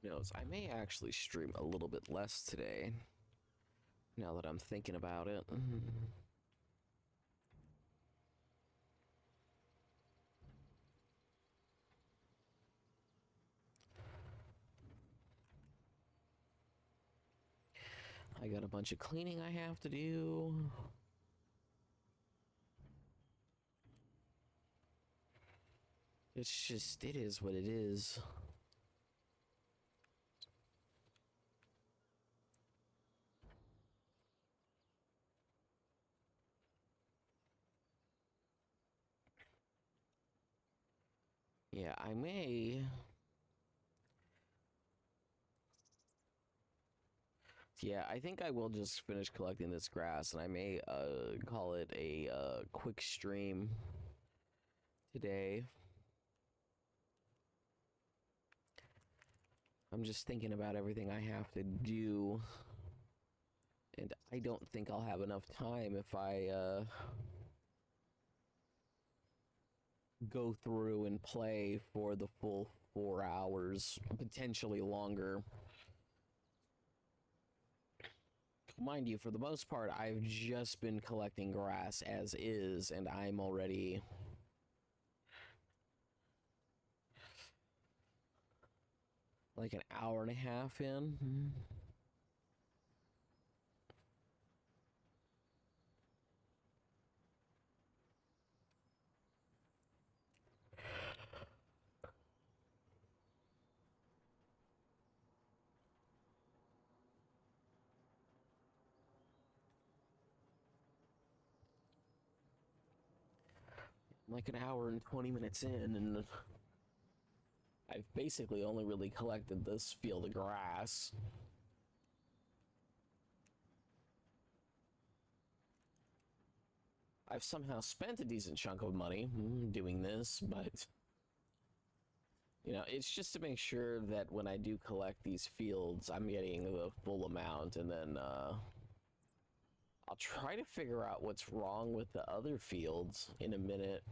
Who knows? I may actually stream a little bit less today. Now that I'm thinking about it. I got a bunch of cleaning I have to do. It's just, it is what it is. Yeah, I may. Yeah, I think I will just finish collecting this grass and I may call it a quick stream today. I'm just thinking about everything I have to do. And I don't think I'll have enough time if I go through and play for the full 4 hours, potentially longer. Mind you, for the most part, I've just been collecting grass as is, and I'm already like an hour and a half in. Like an hour and 20 minutes in, and I've basically only really collected this field of grass. I've somehow spent a decent chunk of money doing this, but you know, it's just to make sure that when I do collect these fields, I'm getting the full amount, and then I'll try to figure out what's wrong with the other fields in a minute.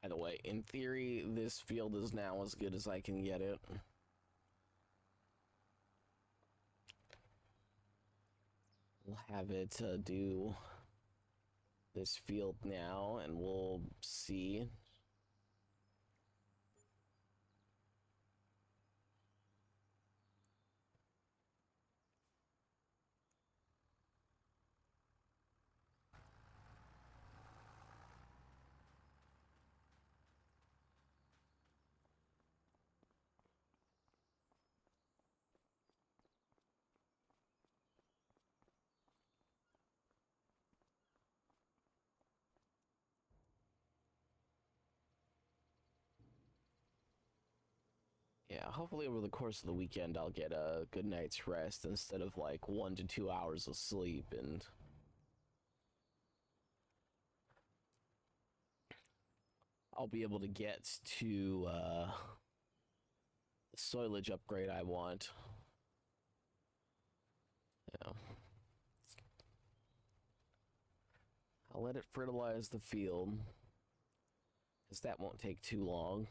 By the way, in theory, this field is now as good as I can get it. We'll have it do this field now, and we'll see. hopefully over the course of the weekend I'll get a good night's rest instead of like 1 to 2 hours of sleep, and I'll be able to get to the soilage upgrade I want. Yeah. I'll let it fertilize the field, because that won't take too long.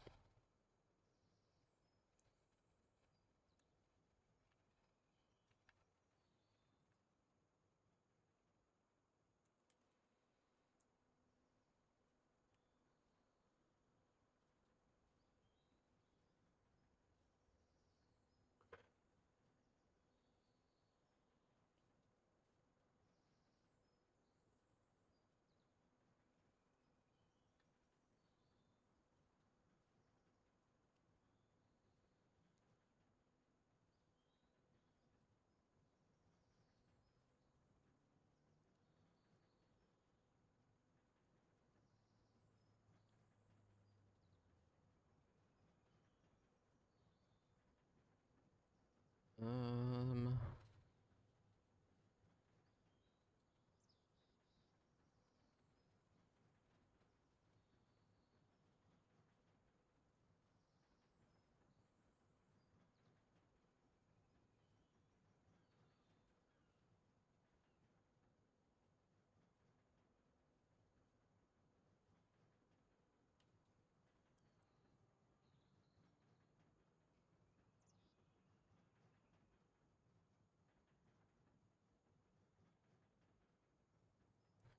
Um,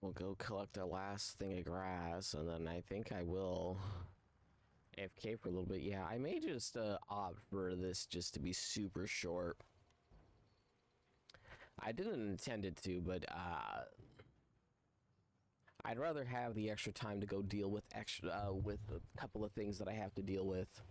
we'll go collect the last thing of grass, and then I think I will AFK for a little bit. Yeah, I may just opt for this just to be super short. I didn't intend it to, but I'd rather have the extra time to go deal with with a couple of things that I have to deal with.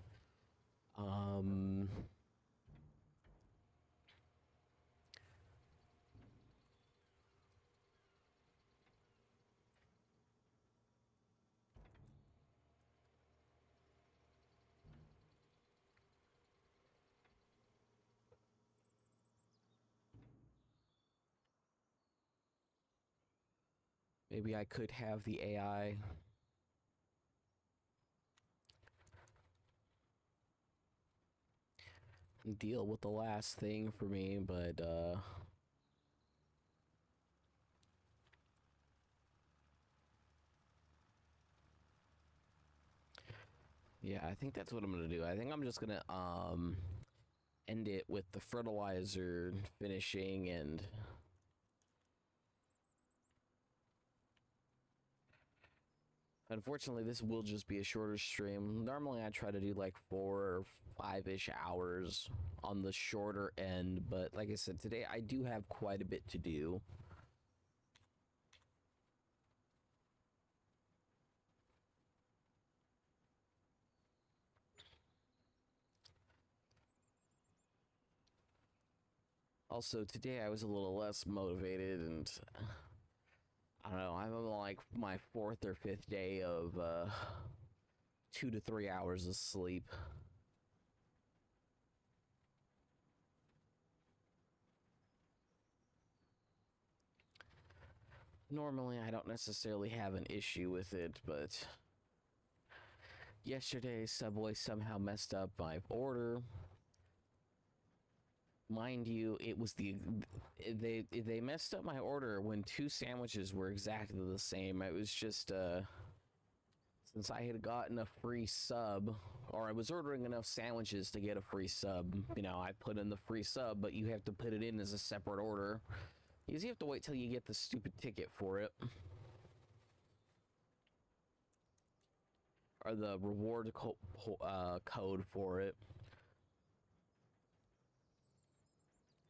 Maybe I could have the AI deal with the last thing for me, but yeah, I think that's what I'm gonna do. I think I'm just gonna end it with the fertilizer finishing, and unfortunately this will just be a shorter stream. Normally I try to do like 4 or 5-ish hours on the shorter end, but like I said, today I do have quite a bit to do. Also, today I was a little less motivated, and I don't know, I'm on like my 4th or 5th day of 2 to 3 hours of sleep. Normally I don't necessarily have an issue with it, but yesterday Subway somehow messed up my order. Mind you, it was they messed up my order when 2 sandwiches were exactly the same. It was just since I had gotten a free sub, or I was ordering enough sandwiches to get a free sub, you know, I put in the free sub, but you have to put it in as a separate order, because you have to wait till you get the stupid ticket for it, or the reward code for it.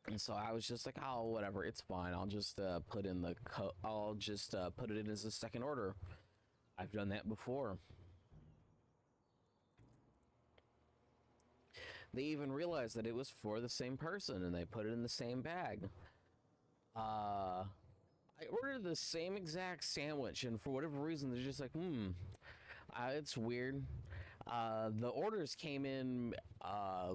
And so I was just like, oh, whatever, it's fine. I'll just put in the I'll just put it in as a second order. I've done that before. They even realized that it was for the same person, and they put it in the same bag. I ordered the same exact sandwich, and for whatever reason, they're just like, it's weird. The orders came in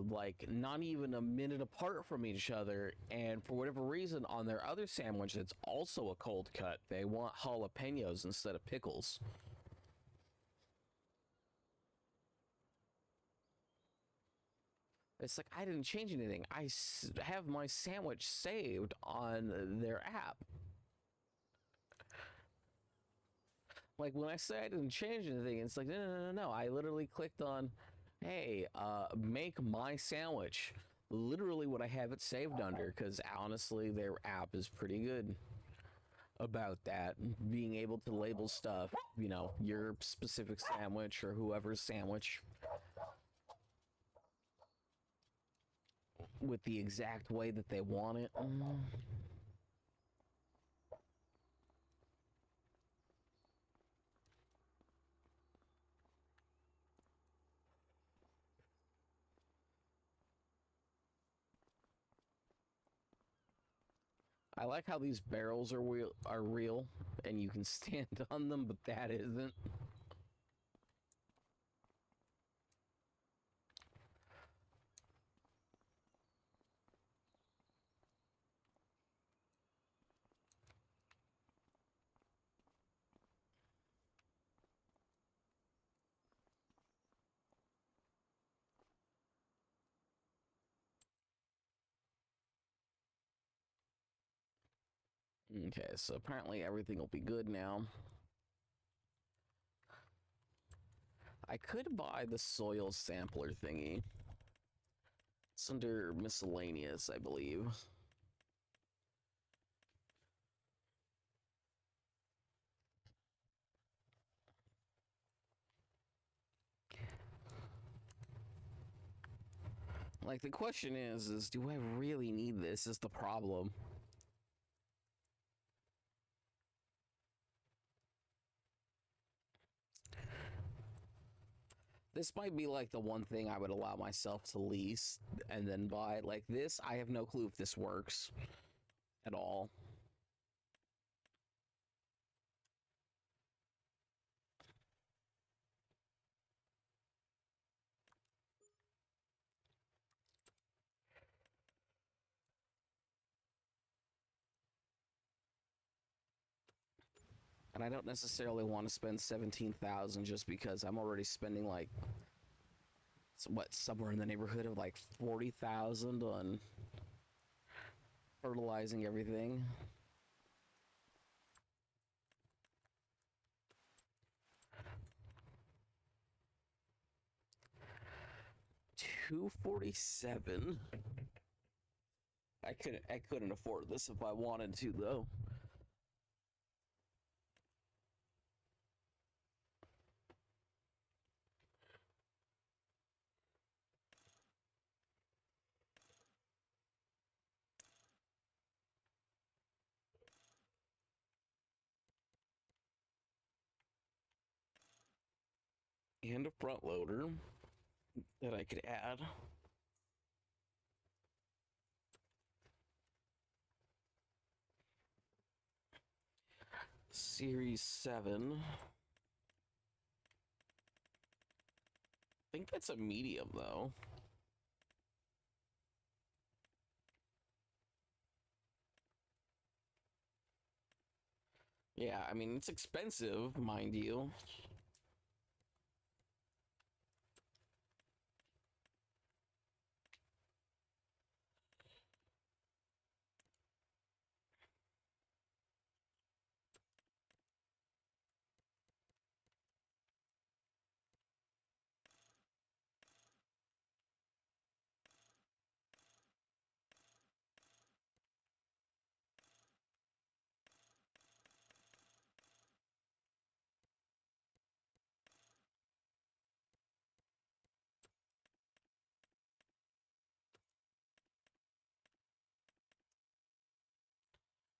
like not even a minute apart from each other, and for whatever reason, on their other sandwich, it's also a cold cut. They want jalapenos instead of pickles. It's like, I didn't change anything. Have my sandwich saved on their app. Like, when I say I didn't change anything, it's like, no. I literally clicked on, hey, make my sandwich. Literally what I have it saved under, because honestly, their app is pretty good about that. Being able to label stuff, you know, your specific sandwich or whoever's sandwich with the exact way that they want it. I like how these barrels are real and you can stand on them, but that isn't. Okay, so apparently everything will be good now. I could buy the soil sampler thingy. It's under miscellaneous, I believe. Like, the question is do I really need this is the problem. This might be like the one thing I would allow myself to lease and then buy. Like this, I have no clue if this works at all. And I don't necessarily want to spend 17,000 just because I'm already spending like somewhere in the neighborhood of like 40,000 on fertilizing everything. $247. I couldn't afford this if I wanted to though. And a front loader that I could add. Series 7. I think that's a medium though. Yeah, I mean, it's expensive, mind you.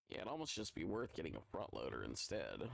Yeah, it'd almost just be worth getting a front loader instead.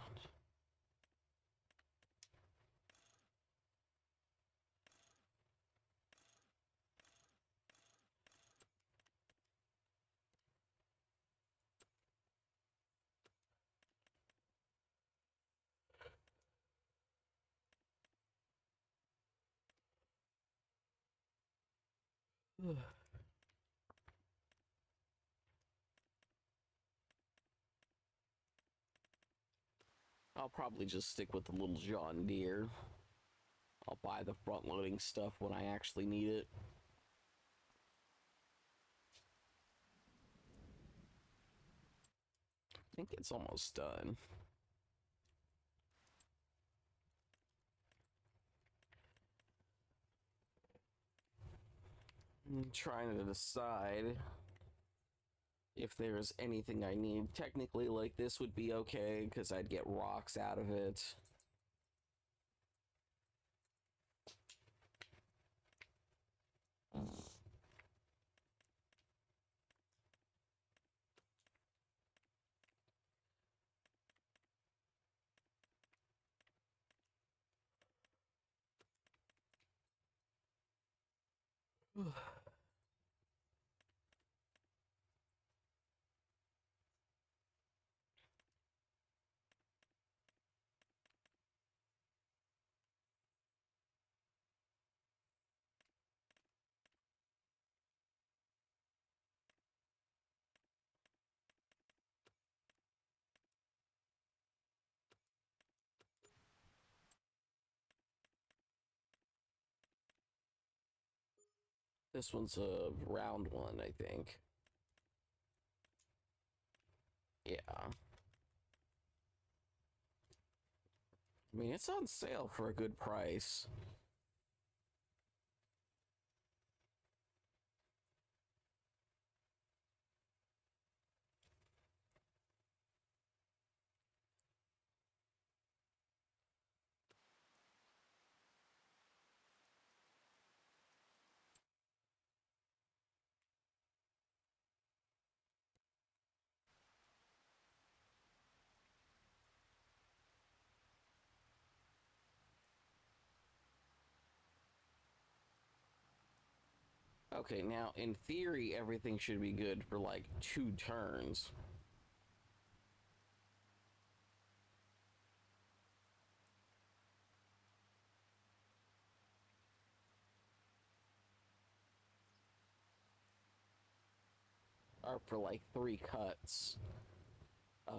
I'll probably just stick with the little John Deere. I'll buy the front loading stuff when I actually need it. I think it's almost done. I'm trying to decide if there's anything I need. Technically, like, this would be okay because I'd get rocks out of it. This one's a round one, I think. Yeah. I mean, it's on sale for a good price. Okay, now in theory, everything should be good for like 2 turns. Or for like 3 cuts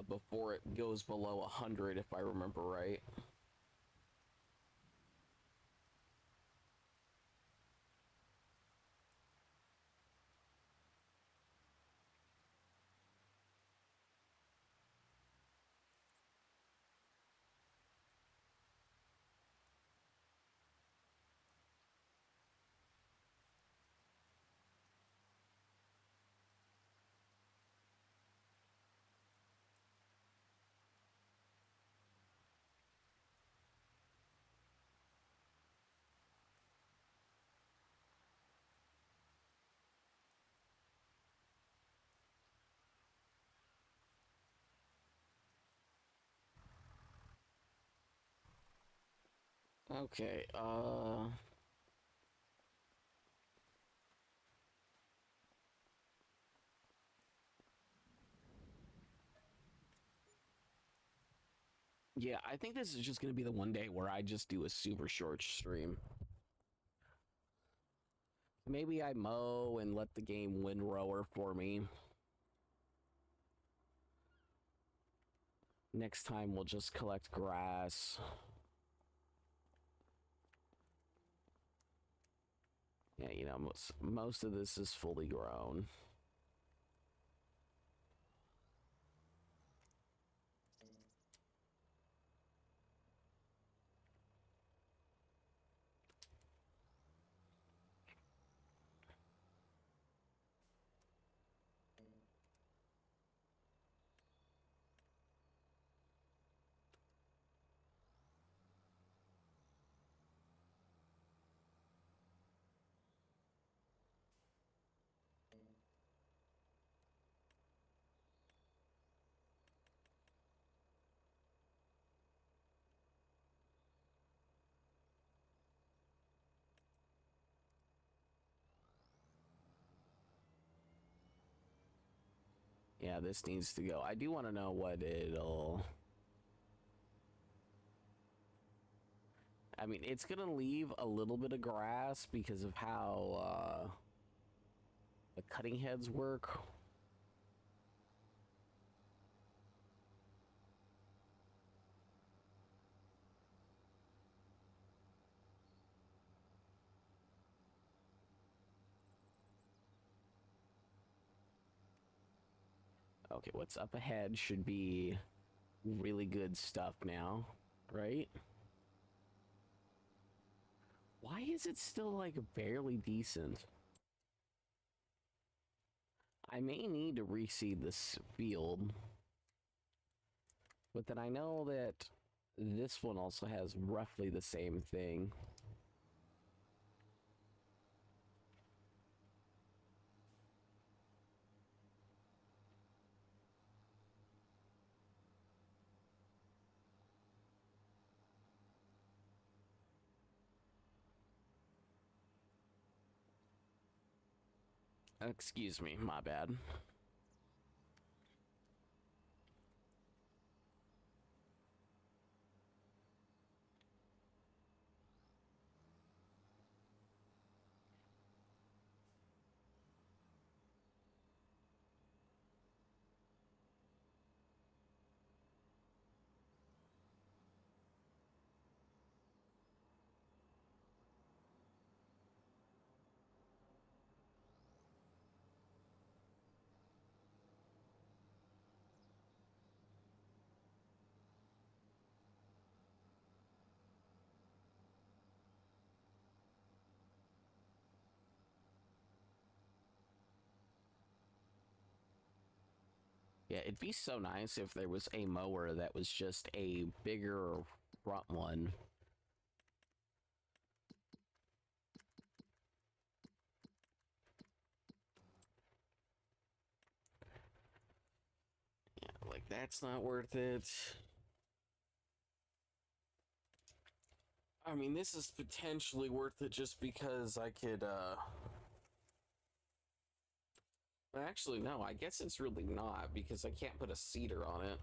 before it goes below 100, if I remember right. Okay, yeah, I think this is just gonna be the one day where I just do a super short stream. Maybe I mow and let the game windrower for me. Next time we'll just collect grass. Yeah, you know, most of this is fully grown. Yeah, this needs to go. I do want to know what it'll... I mean, it's gonna leave a little bit of grass because of how, the cutting heads work. Okay, what's up ahead should be really good stuff now, right? Why is it still like barely decent? I may need to reseed this field, but then I know that this one also has roughly the same thing. Excuse me, my bad. Yeah, it'd be so nice if there was a mower that was just a bigger front one. Yeah, like that's not worth it. I mean, this is potentially worth it just because I could, actually, no, I guess it's really not because I can't put a cedar on it.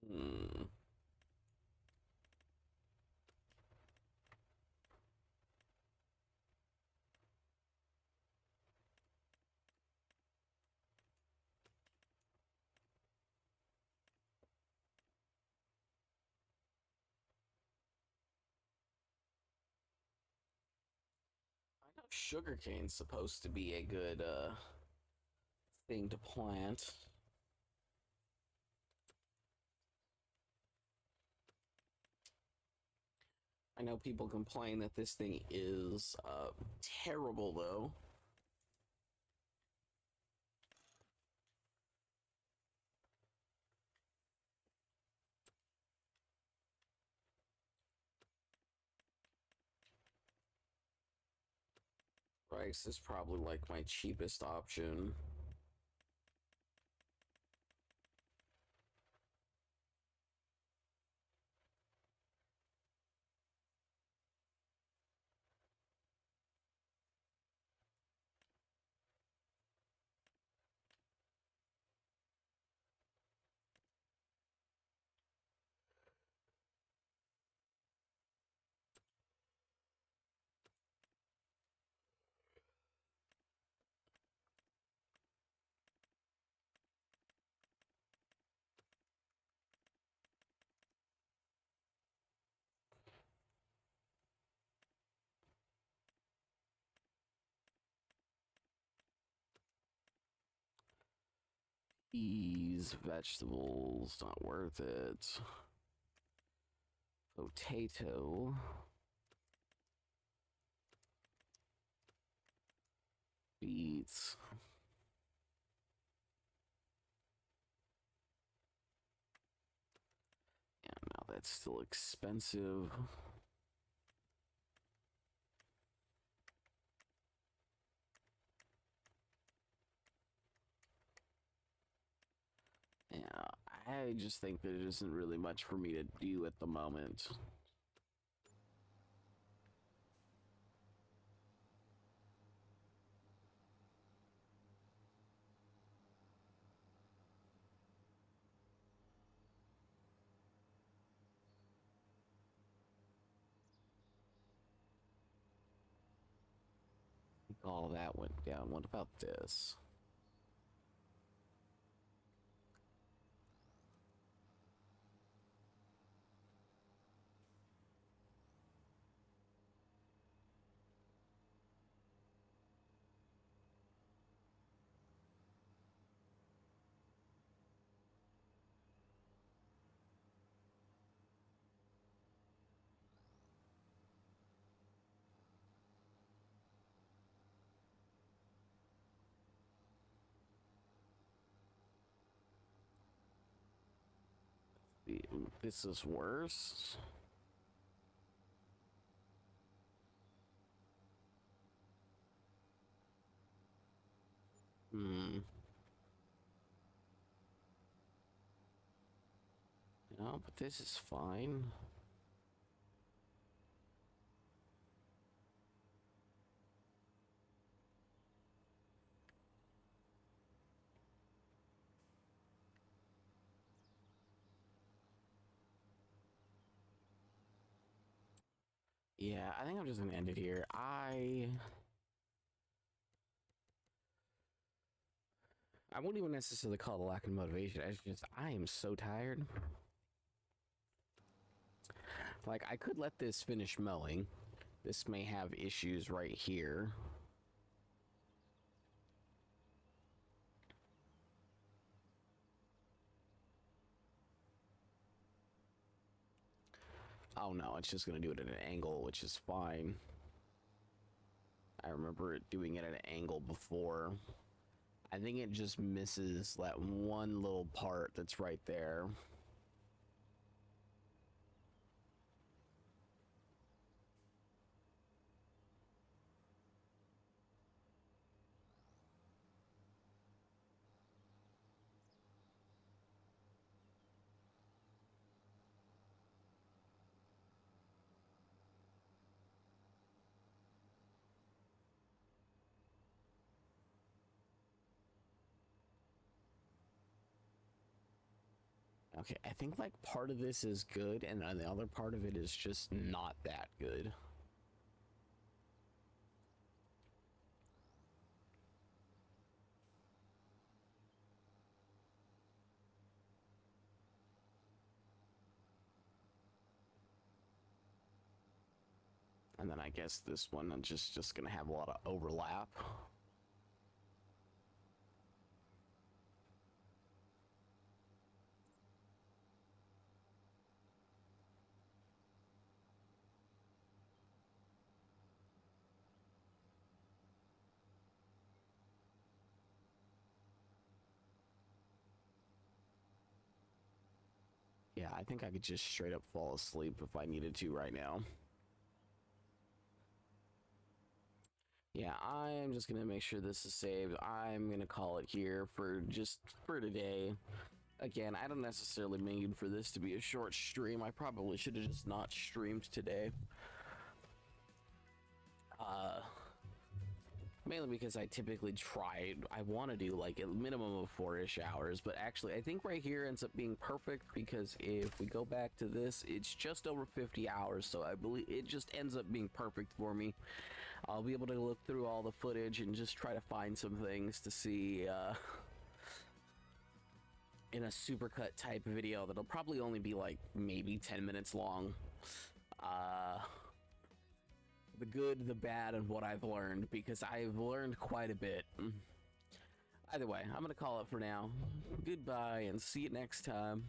Hmm. I know sugarcane's supposed to be a good, thing to plant. I know people complain that this thing is, terrible though. Rice is probably like my cheapest option. Peas, vegetables, not worth it. Potato. Beets. Yeah, no, that's still expensive. Yeah, I just think there isn't really much for me to do at the moment. I think all that went down. What about this? This is worse. No, but this is fine. Yeah, I think I'm just gonna end it here. I wouldn't even necessarily call it a lack of motivation. It's just I am so tired. Like, I could let this finish mowing. This may have issues right here. Oh no, it's just gonna do it at an angle, which is fine. I remember it doing it at an angle before. I think it just misses that one little part that's right there. Okay, I think like part of this is good, and then the other part of it is just not that good. And then I guess this one is just gonna have a lot of overlap. Yeah, I think I could just straight up fall asleep if I needed to right now. Yeah, I am just gonna make sure this is saved. I'm gonna call it here for today. Again, I don't necessarily mean for this to be a short stream. I probably should have just not streamed today. Mainly because I typically I want to do like a minimum of 4-ish hours, but actually I think right here ends up being perfect because if we go back to this, it's just over 50 hours, so I believe it just ends up being perfect for me. I'll be able to look through all the footage and just try to find some things to see in a supercut type video that'll probably only be like maybe 10 minutes long. The good, the bad, and what I've learned, because I've learned quite a bit. Either way, I'm gonna call it for now. Goodbye and see you next time.